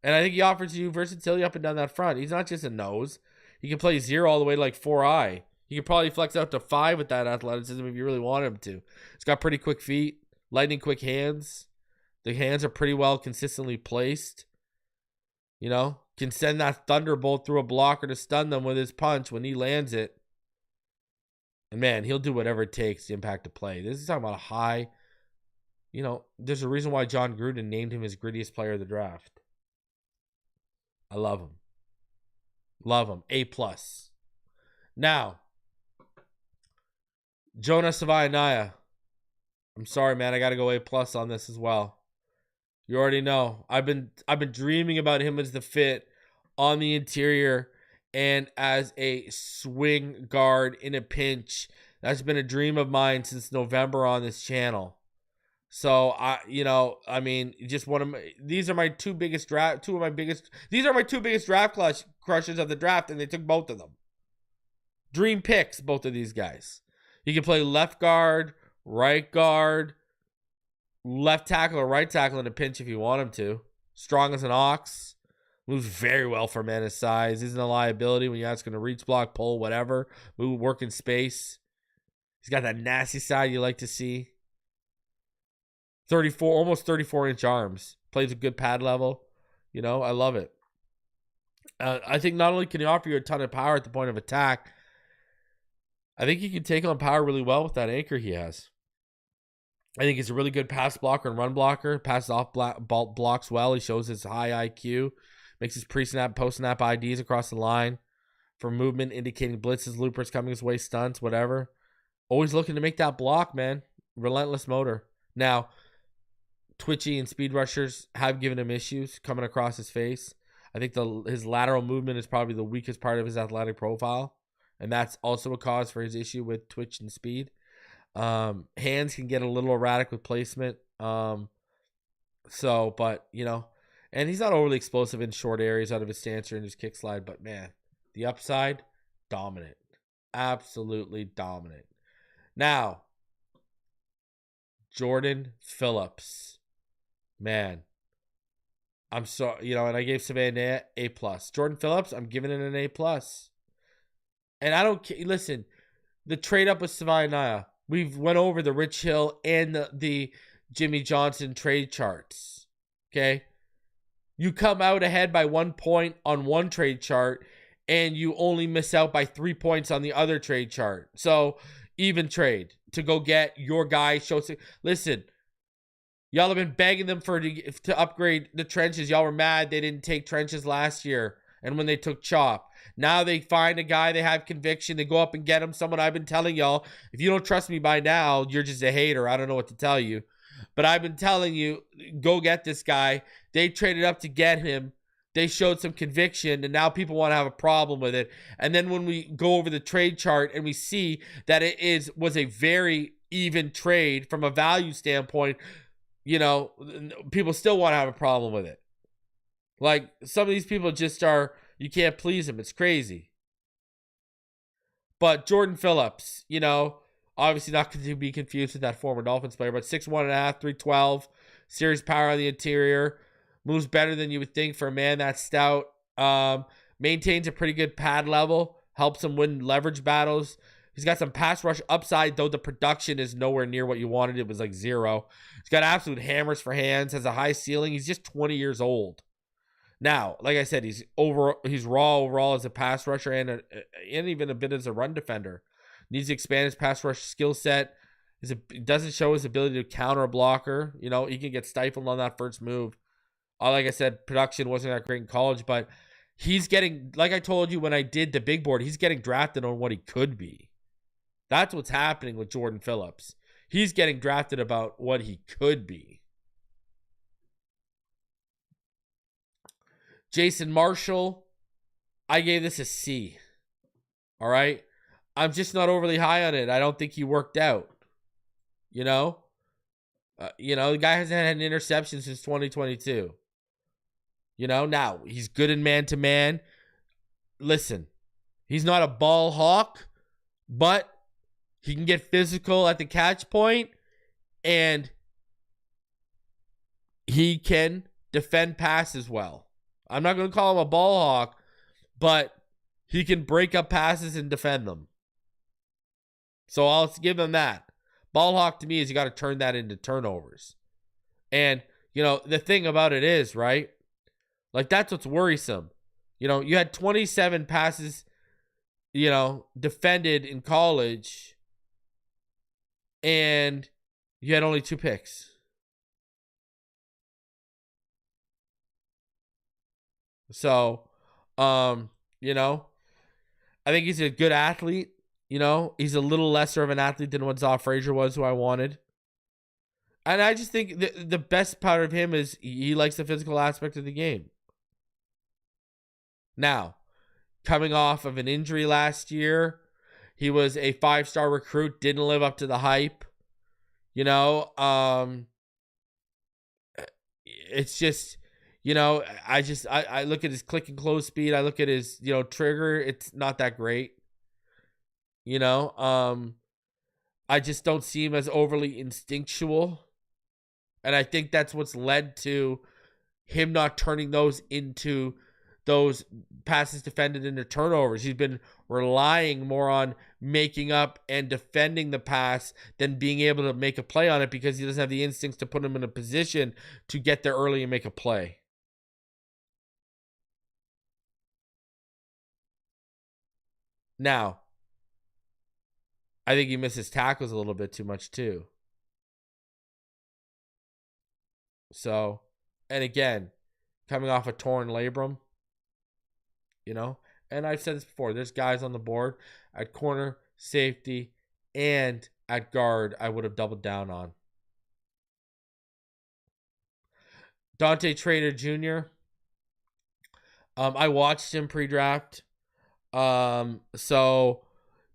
And I think he offers you versatility up and down that front. He's not just a nose. He can play 0 all the way to like 4-eye. He could probably flex out to 5 with that athleticism if you really want him to. He's got pretty quick feet. Lightning quick hands. The hands are pretty well consistently placed. Can send that thunderbolt through a blocker to stun them with his punch when he lands it. And man, he'll do whatever it takes to impact the play. This is talking about a high, there's a reason why John Gruden named him his grittiest player of the draft. I love him. Love him. A+. Now, Jonah Savaianaya. I'm sorry, man. I got to go A+ on this as well. You already know. I've been dreaming about him as the fit on the interior and as a swing guard in a pinch. That's been a dream of mine since November on this channel. So these are my two biggest draft crushes of the draft, and they took both of them. Dream picks, both of these guys. He can play left guard, right guard, left tackle or right tackle in a pinch if you want him to. Strong as an ox. Moves very well for a man his size. Isn't a liability when you ask him to reach, block, pull, whatever. Move, work in space. He's got that nasty side you like to see. Almost 34-inch arms. Plays a good pad level. I love it. I think not only can he offer you a ton of power at the point of attack, I think he can take on power really well with that anchor he has. I think he's a really good pass blocker and run blocker. Passes off blocks well. He shows his high IQ. Makes his pre-snap, post-snap IDs across the line for movement, indicating blitzes, loopers coming his way, stunts, whatever. Always looking to make that block, man. Relentless motor. Now, twitchy and speed rushers have given him issues coming across his face. I think his lateral movement is probably the weakest part of his athletic profile. And that's also a cause for his issue with twitch and speed. Hands can get a little erratic with placement. And he's not overly explosive in short areas out of his stance or in his kick slide, but man, the upside, dominant. Absolutely dominant. Now, Jordan Phillips. Man, I'm sorry, and I gave Savannah A+. Jordan Phillips, I'm giving it an A+. And I don't care. Listen, the trade up with Savaianaya. We've went over the Rich Hill and the Jimmy Johnson trade charts. Okay? You come out ahead by 1 point on one trade chart, and you only miss out by 3 points on the other trade chart. So, even trade to go get your guy. Listen, y'all have been begging them to upgrade the trenches. Y'all were mad they didn't take trenches last year and when they took Chop. Now they find a guy, they have conviction, they go up and get him. Someone I've been telling y'all, if you don't trust me by now, you're just a hater. I don't know what to tell you. But I've been telling you, go get this guy. They traded up to get him. They showed some conviction, and now people want to have a problem with it. And then when we go over the trade chart and we see that was a very even trade from a value standpoint, people still want to have a problem with it. Like, some of these people just are, you can't please them. It's crazy. But Jordan Phillips, obviously not to be confused with that former Dolphins player, but 6'1.5", 312, serious power on the interior, moves better than you would think for a man that stout, maintains a pretty good pad level, helps him win leverage battles. He's got some pass rush upside, though the production is nowhere near what you wanted. It was like 0. He's got absolute hammers for hands, has a high ceiling. He's just 20 years old. Now, like I said, he's raw overall as a pass rusher and even a bit as a run defender. Needs to expand his pass rush skill set. It doesn't show his ability to counter a blocker. He can get stifled on that first move. Like I said, production wasn't that great in college, but he's getting, like I told you when I did the big board, he's getting drafted on what he could be. That's what's happening with Jordan Phillips. He's getting drafted about what he could be. Jason Marshall, I gave this a C. All right? I'm just not overly high on it. I don't think he worked out. The guy hasn't had an interception since 2022. Now he's good in man-to-man. Listen, he's not a ball hawk, but he can get physical at the catch point, and he can defend passes well. I'm not going to call him a ball hawk, but he can break up passes and defend them. So I'll give him that. Ball hawk to me is you got to turn that into turnovers. And, the thing about it is, right? Like, that's what's worrisome. You had 27 passes, defended in college, and you had only 2 picks. So, I think he's a good athlete. He's a little lesser of an athlete than what Zoff Frazier was, who I wanted. And I just think the best part of him is he likes the physical aspect of the game. Now, coming off of an injury last year, he was a 5-star recruit, didn't live up to the hype. It's just, I look at his click and close speed. I look at his, trigger. It's not that great. I just don't see him as overly instinctual. And I think that's what's led to him not turning those passes defended into turnovers. He's been relying more on making up and defending the pass than being able to make a play on it, because he doesn't have the instincts to put him in a position to get there early and make a play. Now, I think he misses tackles a little bit too much too. So, and again, coming off a torn labrum, and I've said this before, there's guys on the board at corner, safety, and at guard I would have doubled down on. Dante Trader Jr., I watched him pre-draft. So,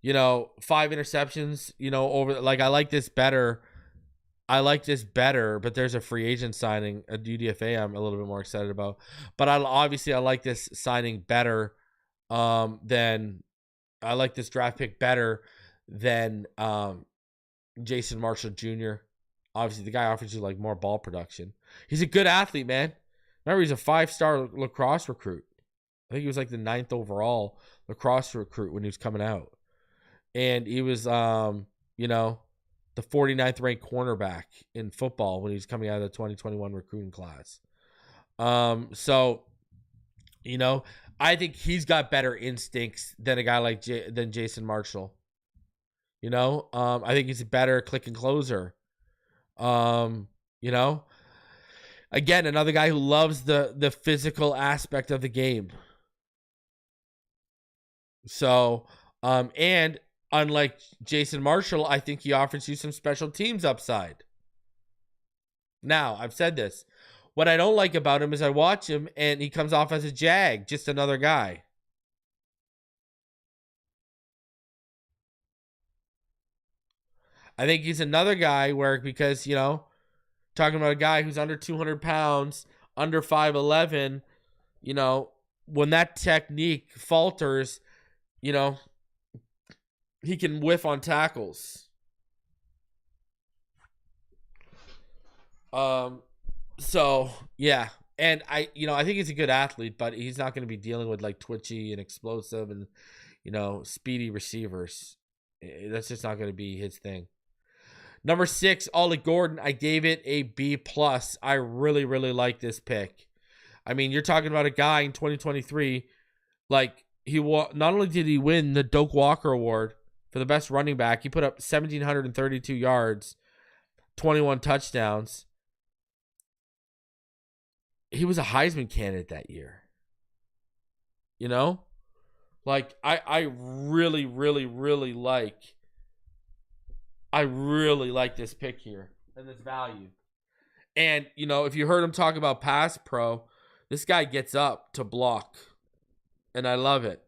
5 interceptions, over, like, I like this better. But there's a free agent signing, a UDFA I'm a little bit more excited about. But I like this signing better than, I like this draft pick better than Jason Marshall Jr. Obviously, the guy offers you, like, more ball production. He's a good athlete, man. Remember, he's a 5-star lacrosse recruit. I think he was like the 9th overall lacrosse recruit when he was coming out. And he was, the 49th ranked cornerback in football when he was coming out of the 2021 recruiting class. So, I think he's got better instincts than a guy like than Jason Marshall. I think he's a better click and closer. Again, another guy who loves the physical aspect of the game. So, and unlike Jason Marshall, I think he offers you some special teams upside. Now, I've said this. What I don't like about him is I watch him and he comes off as a jag, just another guy. I think he's another guy where, because, you know, talking about a guy who's under 200 pounds, under 5'11", you know, when that technique falters, you know, he can whiff on tackles. So, yeah. And I think he's a good athlete, but he's not going to be dealing with like twitchy and explosive and, you know, speedy receivers. That's just not going to be his thing. Number 6, Ollie Gordon. I gave it a B+. I really, really like this pick. I mean, you're talking about a guy in 2023, like, not only did he win the Doak Walker Award for the best running back, he put up 1,732 yards, 21 touchdowns. He was a Heisman candidate that year. You know? Like, I really, really, really like this pick here and this value. And, you know, if you heard him talk about pass pro, this guy gets up to block. And I love it.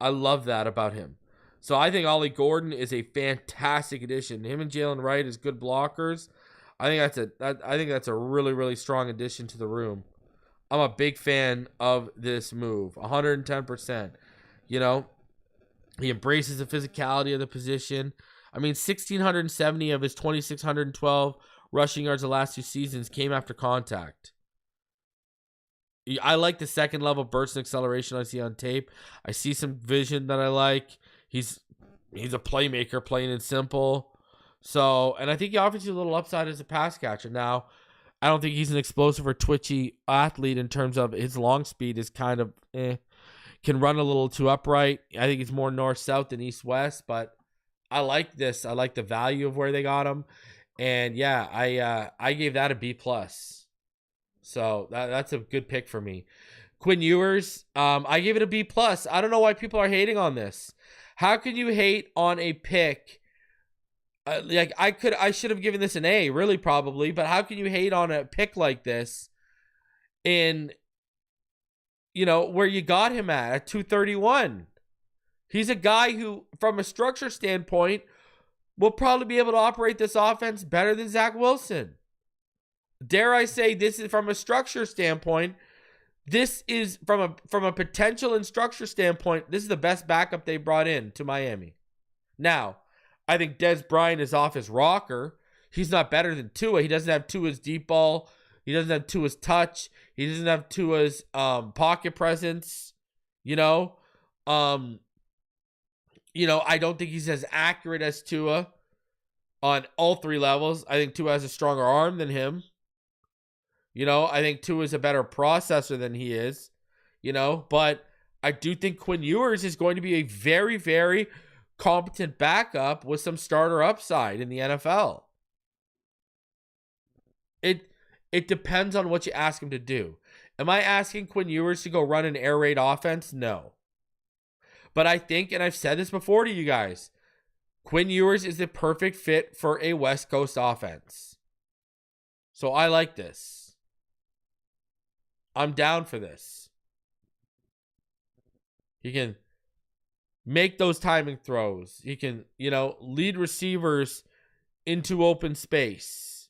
I love that about him. So I think Ollie Gordon is a fantastic addition. Him and Jalen Wright as good blockers. I think that's a really, really strong addition to the room. I'm a big fan of this move. 110%. You know, he embraces the physicality of the position. I mean, 1,670 of his 2,612 rushing yards the last 2 seasons came after contact. I like the second level burst and acceleration I see on tape. I see some vision that I like. He's a playmaker, plain and simple. So, and I think he offers you a little upside as a pass catcher. Now, I don't think he's an explosive or twitchy athlete in terms of his long speed is kind of can run a little too upright. I think he's more north-south than east-west, but I like this. I like the value of where they got him. And yeah, I gave that a B+. So that's a good pick for me. Quinn Ewers, I gave it a B+. I don't know why people are hating on this. How can you hate on a pick? I should have given this an A, really, probably. But how can you hate on a pick like this in, you know, where you got him at 231? He's a guy who, from a structure standpoint, will probably be able to operate this offense better than Zach Wilson. Dare I say, this is from a structure standpoint. This is from a potential and structure standpoint. This is the best backup they brought in to Miami. Now, I think Dez Bryant is off his rocker. He's not better than Tua. He doesn't have Tua's deep ball. He doesn't have Tua's touch. He doesn't have Tua's pocket presence. You know, I don't think he's as accurate as Tua on all 3 levels. I think Tua has a stronger arm than him. You know, I think Tua is a better processor than he is. You know, but I do think Quinn Ewers is going to be a very, very competent backup with some starter upside in the NFL. It depends on what you ask him to do. Am I asking Quinn Ewers to go run an air raid offense? No. But I think, and I've said this before to you guys, Quinn Ewers is the perfect fit for a West Coast offense. So I like this. I'm down for this. He can make those timing throws. He can, lead receivers into open space,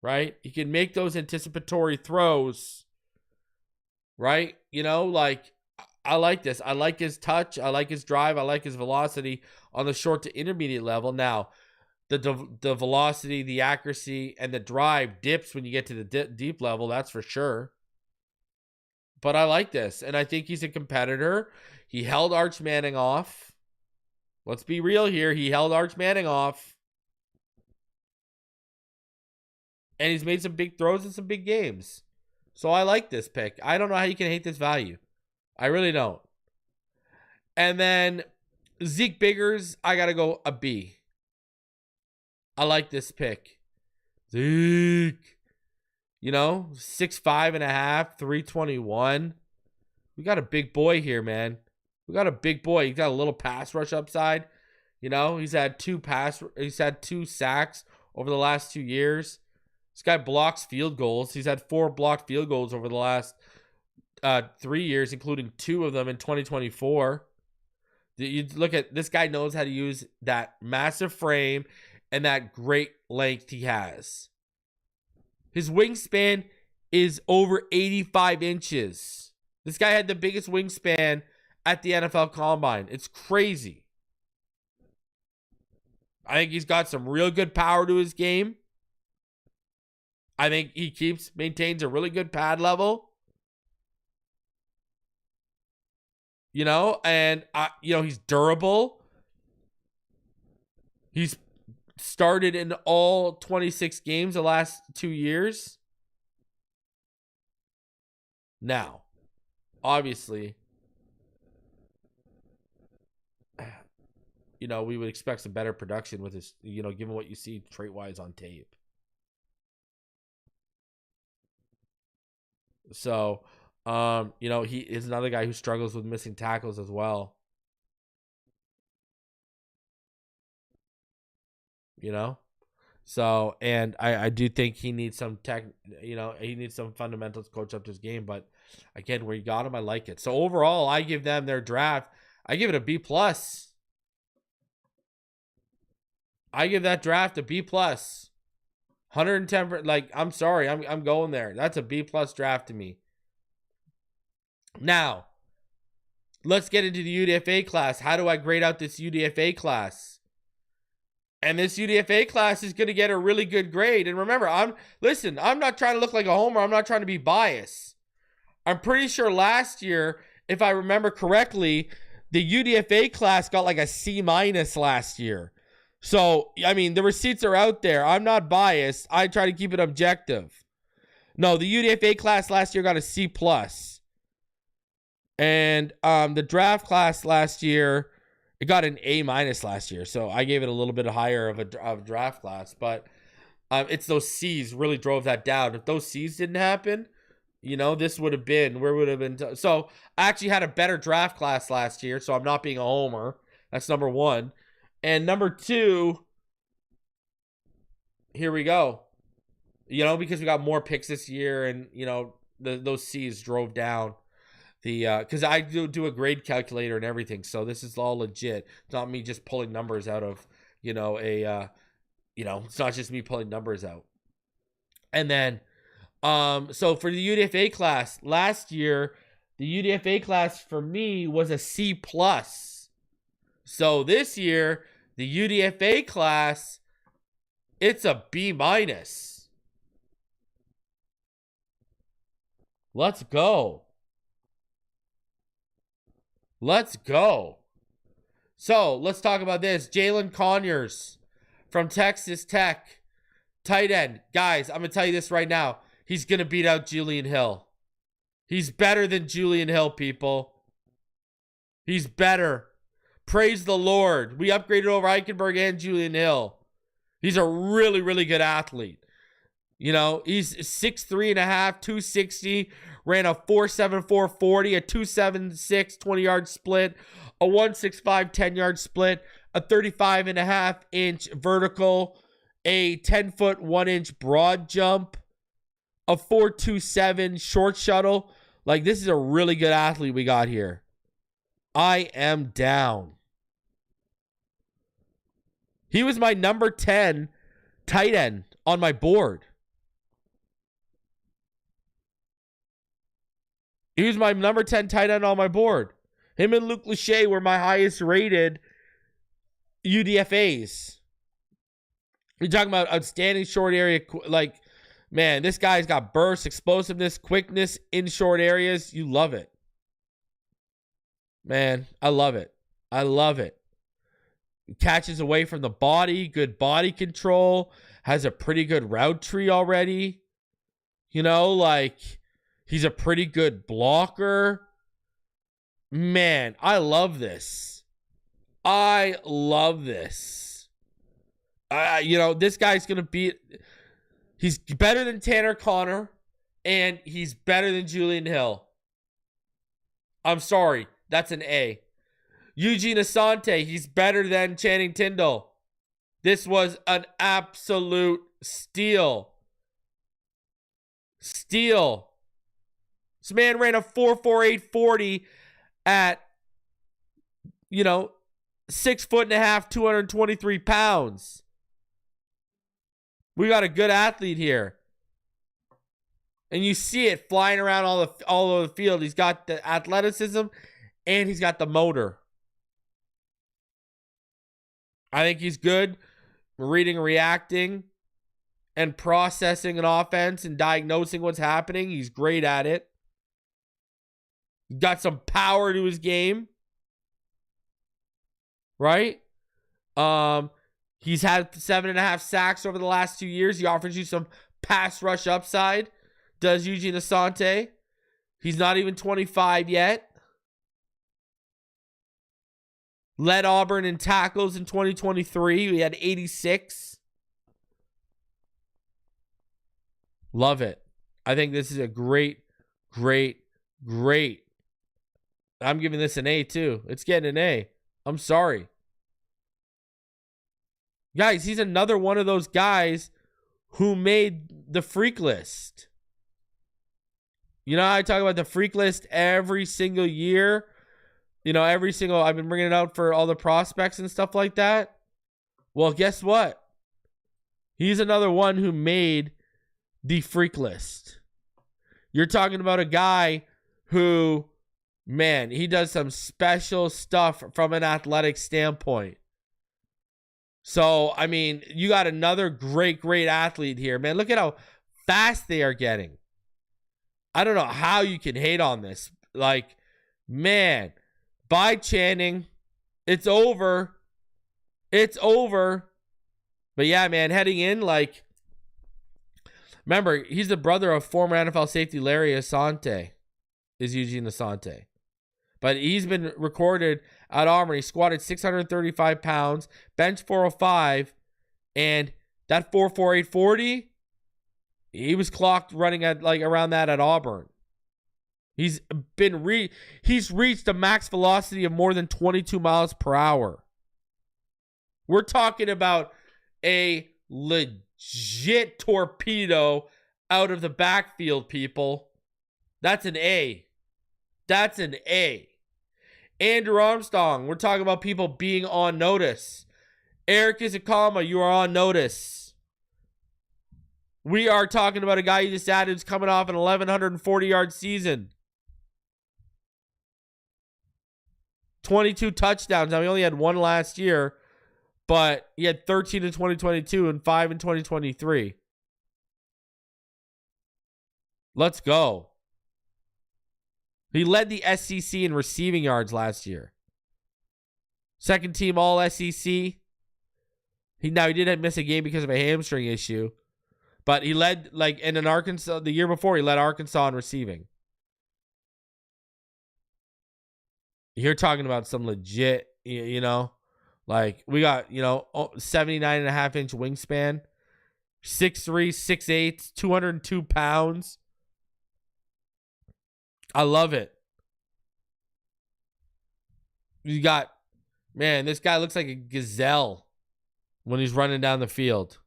right? He can make those anticipatory throws, right? I like this. I like his touch. I like his drive. I like his velocity on the short to intermediate level. Now, the velocity, the accuracy, and the drive dips when you get to the deep level. That's for sure. But I like this, and I think he's a competitor. He held Arch Manning off. Let's be real here. He held Arch Manning off. And he's made some big throws in some big games. So I like this pick. I don't know how you can hate this value. I really don't. And then Zeke Biggers, I got to go a B. I like this pick. Zeke. 6'5.5", 321. We got a big boy here, man. We got a big boy. He's got a little pass rush upside. You know, he's had two sacks over the last 2 years. This guy blocks field goals. He's had 4 blocked field goals over the last 3 years, including 2 of them in 2024. You look at this guy knows how to use that massive frame and that great length he has. His wingspan is over 85 inches. This guy had the biggest wingspan at the NFL Combine. It's crazy. I think he's got some real good power to his game. I think he maintains a really good pad level. You know, and he's durable. He's started in all 26 games the last 2 years. Now, obviously, we would expect some better production with his, given what you see trait-wise on tape. So, he is another guy who struggles with missing tackles as well. So, and I do think he needs some he needs some fundamentals coach up to his game. But again, where you got him, I like it. So overall, I give them their draft. I give it a B+. I give that draft a B+. 110. I'm sorry, I'm going there. That's a B+ draft to me. Now, let's get into the UDFA class. How do I grade out this UDFA class? And this UDFA class is going to get a really good grade. And remember, I'm not trying to look like a homer. I'm not trying to be biased. I'm pretty sure last year, if I remember correctly, the UDFA class got like a C- last year. So, I mean, the receipts are out there. I'm not biased. I try to keep it objective. No, the UDFA class last year got a C+. And the draft class last year, it got an A- last year. So I gave it a little bit higher of a draft class. But it's those C's really drove that down. If those C's didn't happen, this would have been, where would have been. So I actually had a better draft class last year. So I'm not being a homer. That's number one. And number two, here we go. Because we got more picks this year, and those C's drove down the because I do a grade calculator and everything, so this is all legit. It's not me just pulling numbers out of it's not just me pulling numbers out. And then so for the UDFA class last year, the UDFA class for me was a C+. So this year, the UDFA class, it's a B-. Let's go. Let's go. So let's talk about this. Jalen Conyers from Texas Tech, tight end. Guys, I'm going to tell you this right now. He's going to beat out Julian Hill. He's better than Julian Hill, people. He's better. Praise the Lord. We upgraded over Eichenberg and Julian Hill. He's a really, really good athlete. He's 6'3.5", 260, ran a 4.74 40, a 2.76 20-yard split, a 1.65 10-yard split, a 35.5-inch vertical, a 10-foot 1-inch broad jump, a 4.27 short shuttle. This is a really good athlete we got here. I am down. He was my number 10 tight end on my board. He was my number 10 tight end on my board. Him and Luke Lachey were my highest rated UDFAs. You're talking about outstanding short area. Man, this guy's got burst, explosiveness, quickness in short areas. You love it. Man, I love it. I love it. Catches away from the body, good body control, has a pretty good route tree already. He's a pretty good blocker. Man, I love this. I love this. This guy's going to be... He's better than Tanner Connor, and he's better than Julian Hill. I'm sorry. That's an A. Eugene Asante, he's better than Channing Tindall. This was an absolute steal. Steal. This man ran a 4.48 at, 6'1.5", 223 pounds. We got a good athlete here. And you see it flying around all over the field. He's got the athleticism and he's got the motor. I think he's good reading, reacting, and processing an offense and diagnosing what's happening. He's great at it. He's got some power to his game. Right? He's had 7.5 sacks over the last 2 years. He offers you some pass rush upside. Does Eugene Asante. He's not even 25 yet. Led Auburn in tackles in 2023. We had 86. Love it. I think this is a great. I'm giving this an A too. It's getting an A. I'm sorry. Guys, he's another one of those guys who made the freak list. I talk about the freak list every single year. I've been bringing it out for all the prospects and stuff like that. Well, guess what? He's another one who made the freak list. You're talking about a guy who, man, he does some special stuff from an athletic standpoint. So, you got another great athlete here, man. Look at how fast they are getting. I don't know how you can hate on this. Man, bye Channing. It's over. It's over. But yeah, man, heading in, remember, he's the brother of former NFL safety Larry Asante, is Eugene Asante. But he's been recorded at Auburn. He squatted 635 pounds, bench 405, and that 4.48 he was clocked running at around that at Auburn. He's reached a max velocity of more than 22 miles per hour. We're talking about a legit torpedo out of the backfield, people. That's an A. That's an A. Andrew Armstrong, we're talking about people being on notice. Eric Izakama, you are on notice. We are talking about a guy you just added who's coming off an 1,140-yard season. 22 touchdowns. Now, he only had one last year, but he had 13 in 2022 and 5 in 2023. Let's go. He led the SEC in receiving yards last year. Second team all SEC. He did miss a game because of a hamstring issue. But he led, in Arkansas, the year before, he led Arkansas in receiving. You're talking about some legit, we got, 79.5-inch wingspan, 6'3", 6'8", 202 pounds. I love it. You got, man, this guy looks like a gazelle when he's running down the field.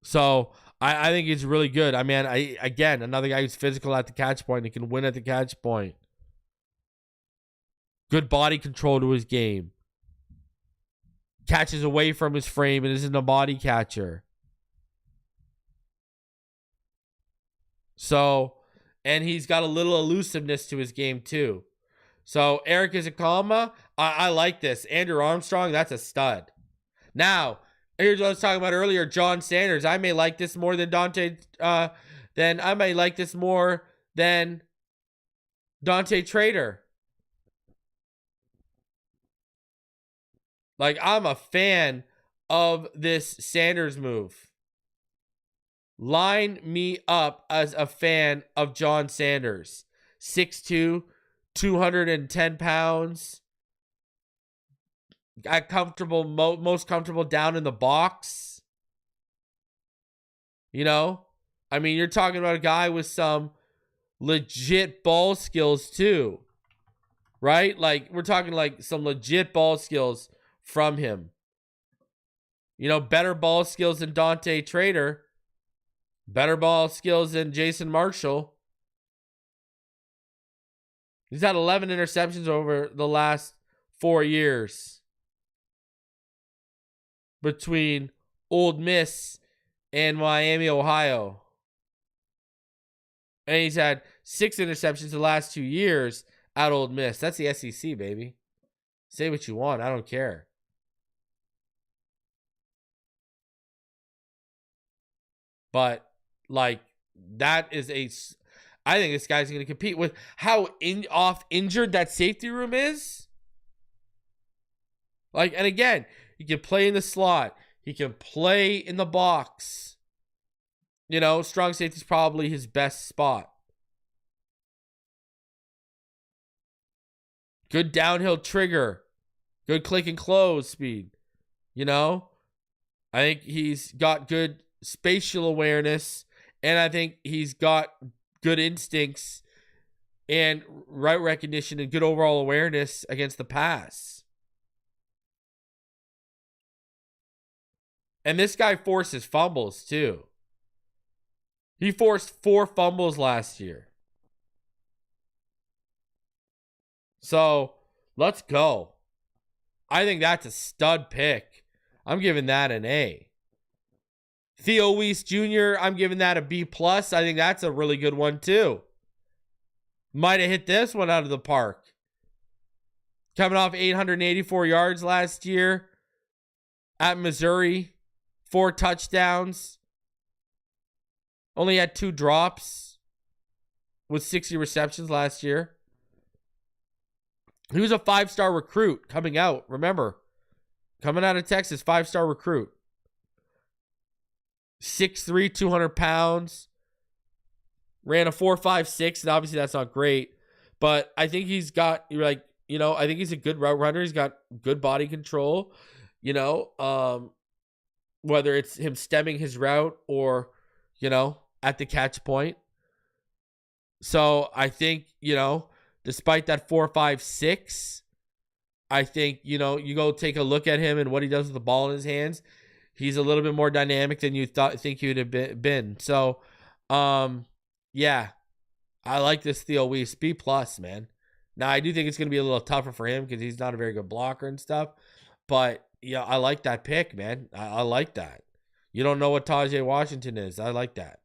So I think it's really good. Again, another guy who's physical at the catch point and can win at the catch point. Good body control to his game. Catches away from his frame and isn't a body catcher. So, and he's got a little elusiveness to his game too. So Eric Izakama, I like this. Andrew Armstrong, that's a stud. Now, here's what I was talking about earlier. John Sanders. I may like this more than Dante Trader. I'm a fan of this Sanders move. Line me up as a fan of John Sanders. 6'2", 210 pounds. Got comfortable, most comfortable down in the box. You're talking about a guy with some legit ball skills too. Right? Like, we're talking like some legit ball skills from him. You know, better ball skills than Dante Trader. Better ball skills than Jason Marshall. He's had 11 interceptions over the last 4 years between Ole Miss and Miami, Ohio. And he's had 6 interceptions the last 2 years at Ole Miss. That's the SEC, baby. Say what you want. I don't care. But, like, that is I think this guy's going to compete with how injured that safety room is. Like, and again, he can play in the slot. He can play in the box. You know, strong safety is probably his best spot. Good downhill trigger. Good click and close speed. You know, I think he's got good spatial awareness, and I think he's got good instincts and route recognition and good overall awareness against the pass. And this guy forces fumbles too. He forced 4 fumbles last year. So, let's go. I think that's a stud pick. I'm giving that an A. Theo Weiss Jr., I'm giving that a B+. I think that's a really good one too. Might have hit this one out of the park. Coming off 884 yards last year at Missouri. 4 touchdowns. Only had 2 drops with 60 receptions last year. He was a 5-star recruit coming out. Remember, coming out of Texas, 5-star recruit. 6'3", 200 pounds. Ran a 4.56, and obviously that's not great. But I think he's got, like, you know, I think he's a good route runner. He's got good body control, you know, whether it's him stemming his route or, you know, at the catch point. So I think, you know, despite that 4.56, I think, you know, you go take a look at him and what he does with the ball in his hands. He's a little bit more dynamic than you think he would have been. So, yeah, I like this Theo Weiss. B+, man. Now, I do think it's going to be a little tougher for him because he's not a very good blocker and stuff. But, yeah, I like that pick, man. I like that. You don't know what Tajay Washington is. I like that.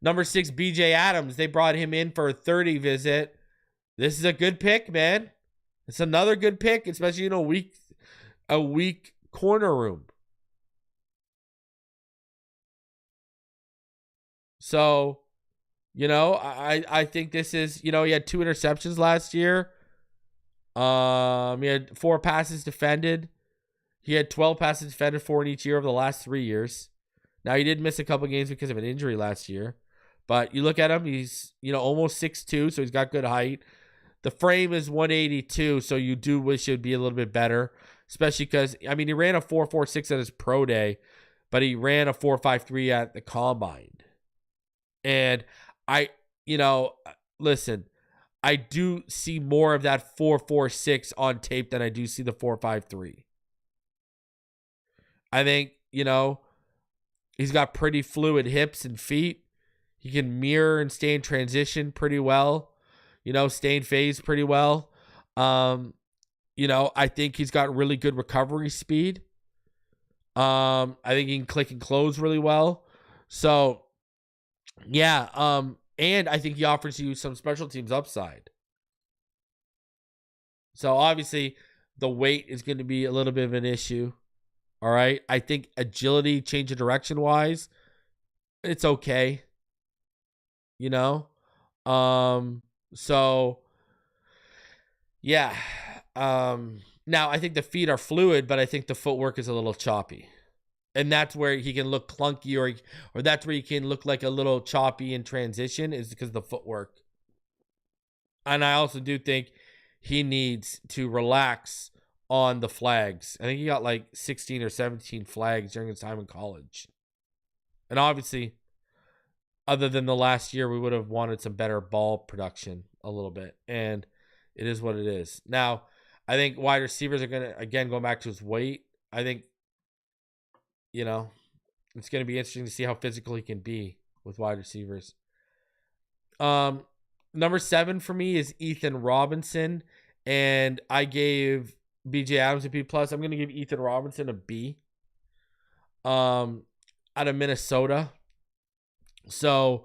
Number 6, BJ Adams. They brought him in for a 30 visit. This is a good pick, man. It's another good pick, especially in a weak corner room. So, you know, I think this is, you know, he had 2 interceptions last year. He had 4 passes defended. He had 12 passes defended, 4 in each year over the last 3 years. Now, he did miss a couple games because of an injury last year. But you look at him, he's, you know, almost 6'2", so he's got good height. The frame is 182, so you do wish it would be a little bit better, especially because, I mean, he ran a 4.46 at his pro day, but he ran a 4.53 at the combine. And you know, listen, I do see more of that 4.46 on tape than I do see the 4.53. I think, you know, he's got pretty fluid hips and feet. He can mirror and stay in transition pretty well. You know, stay in phase pretty well. You know, I think he's got really good recovery speed. I think he can click and close really well. So, yeah, and I think he offers you some special teams upside. So, obviously, the weight is going to be a little bit of an issue. All right? I think agility, change of direction-wise, it's okay. You know? So, yeah. Now, I think the feet are fluid, but I think the footwork is a little choppy. And that's where he can look clunky, or that's where he can look like a little choppy in transition, is because of the footwork. And I also do think he needs to relax on the flags. I think he got like 16 or 17 flags during his time in college. And obviously, other than the last year, we would have wanted some better ball production a little bit. And it is what it is. Now, I think wide receivers are going to, again, going back to his weight, I think, you know, it's going to be interesting to see how physical he can be with wide receivers. Number 7 for me is Ethan Robinson. And I gave BJ Adams a B+. I'm going to give Ethan Robinson a B. Out of Minnesota. So,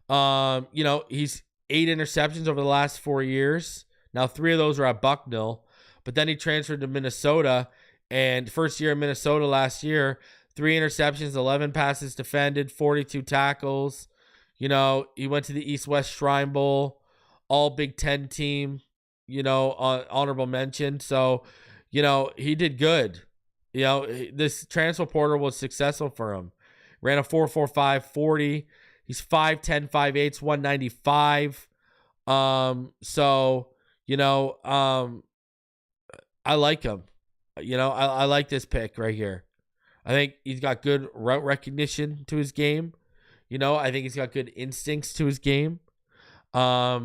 you know, he's 8 interceptions over the last 4 years. Now, 3 of those were at Bucknell, but then he transferred to Minnesota, and first year in Minnesota last year, 3 interceptions, 11 passes defended, 42 tackles. You know, he went to the East-West Shrine Bowl, all Big Ten team, you know, honorable mention. So, you know, he did good. You know, this transfer portal was successful for him. Ran a 4.45 40. He's 5'10", 5'8", 195. So, you know, I like him. You know, I like this pick right here. I think he's got good route recognition to his game. You know, I think he's got good instincts to his game. I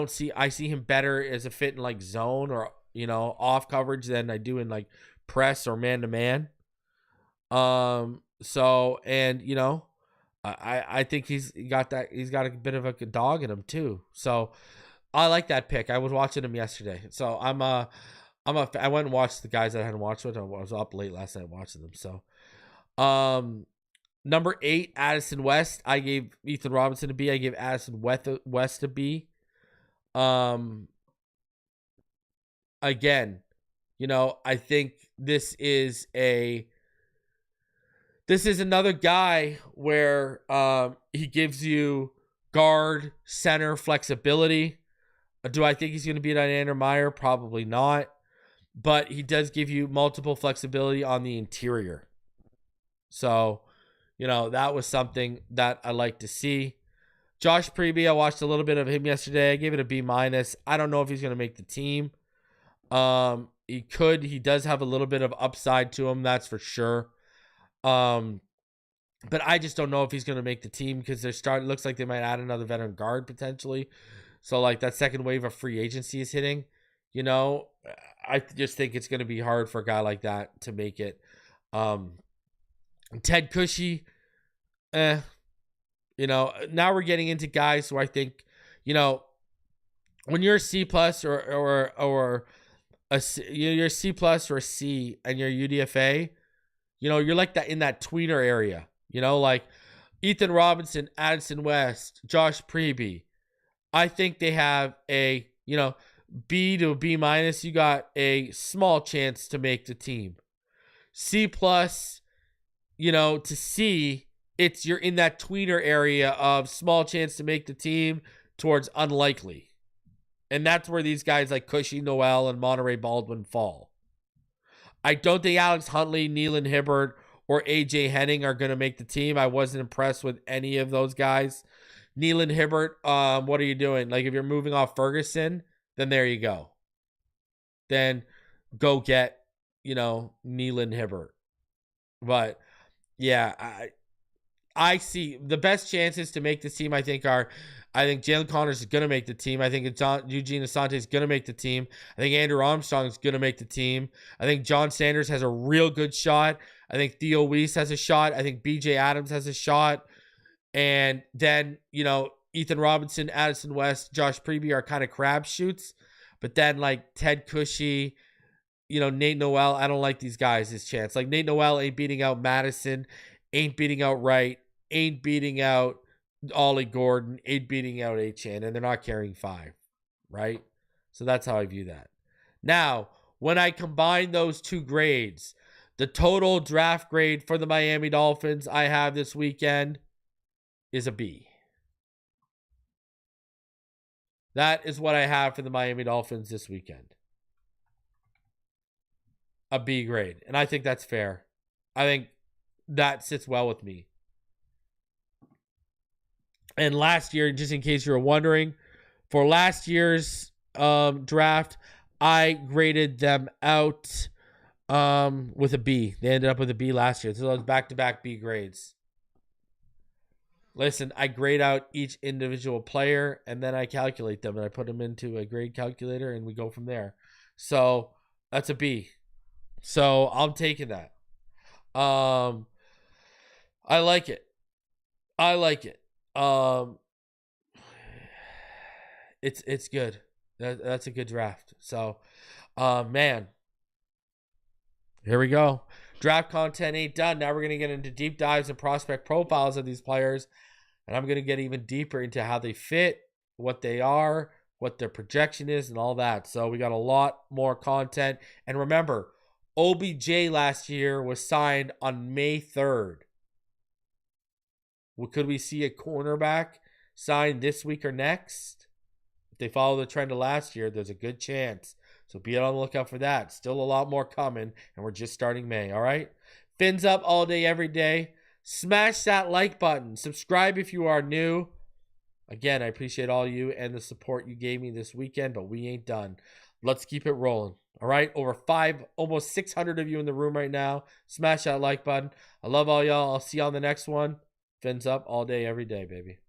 see him better as a fit in like zone or, you know, off coverage than I do in like press or man to man. So, and you know, I think he's got a bit of a dog in him too. So I like that pick. I was watching him yesterday. So I went and watched the guys that I hadn't watched with. I was up late last night watching them. So, number 8, Addison West. I gave Ethan Robinson a B. I gave Addison West a B. Again, you know, I think this is another guy where he gives you guard, center flexibility. Do I think he's going to beat out Andrew Meyer? Probably not. But he does give you multiple flexibility on the interior. So, you know, that was something that I like to see. Josh Preby, I watched a little bit of him yesterday. I gave it a B-. I don't know if he's going to make the team. He could. He does have a little bit of upside to him, that's for sure. But I just don't know if he's going to make the team because looks like they might add another veteran guard potentially. So like that second wave of free agency is hitting, you know, I just think it's going to be hard for a guy like that to make it. Ted Cushy, you know, now we're getting into guys who I think, you know, when you're a C+ or you're a C+ or a C and you're UDFA, you know, you're like that in that tweener area, you know, like Ethan Robinson, Addison West, Josh Preby. I think they have a, you know, B to a B-. You got a small chance to make the team. C+, you know, to C, you're in that tweener area of small chance to make the team towards unlikely. And that's where these guys like Cushy, Noel, and Monterey Baldwin fall. I don't think Alex Huntley, Neelan Hibbert, or AJ Henning are going to make the team. I wasn't impressed with any of those guys. Neelan Hibbert, what are you doing? Like, if you're moving off Ferguson, then there you go. Then go get, you know, Neelan Hibbert. But, yeah, I see the best chances to make this team, I think Jalen Connors is going to make the team. I think Eugene Asante is going to make the team. I think Andrew Armstrong is going to make the team. I think John Sanders has a real good shot. I think Theo Weiss has a shot. I think BJ Adams has a shot. And then, you know, Ethan Robinson, Addison West, Josh Preby are kind of crapshoots. But then, like, Ted Cushy, you know, Nate Noel, I don't like these guys' his chance. Like, Nate Noel ain't beating out Madison, ain't beating out Wright, ain't beating out Ollie Gordon, ain't beating out Achane, and they're not carrying 5, right? So that's how I view that. Now, when I combine those two grades, the total draft grade for the Miami Dolphins I have this weekend is a B. That is what I have for the Miami Dolphins this weekend. A B grade. And I think that's fair. I think that sits well with me. And last year, just in case you were wondering, for last year's draft, I graded them out with a B. They ended up with a B last year. So those back-to-back B grades. Listen, I grade out each individual player and then I calculate them and I put them into a grade calculator and we go from there. So that's a B. So I'm taking that. I like it. It's good. That's a good draft. So, man, here we go. Draft content ain't done. Now we're going to get into deep dives and prospect profiles of these players. And I'm going to get even deeper into how they fit, what they are, what their projection is, and all that. So we got a lot more content. And remember, OBJ last year was signed on May 3rd. Well, could we see a cornerback signed this week or next? If they follow the trend of last year, there's a good chance. So be on the lookout for that. Still a lot more coming, and we're just starting May, all right? Fins up all day, every day. Smash that like button. Subscribe if you are new. Again, I appreciate all you and the support you gave me this weekend, but we ain't done. Let's keep it rolling, all right? Over almost 600 of you in the room right now. Smash that like button. I love all y'all. I'll see you on the next one. Fins up all day, every day, baby.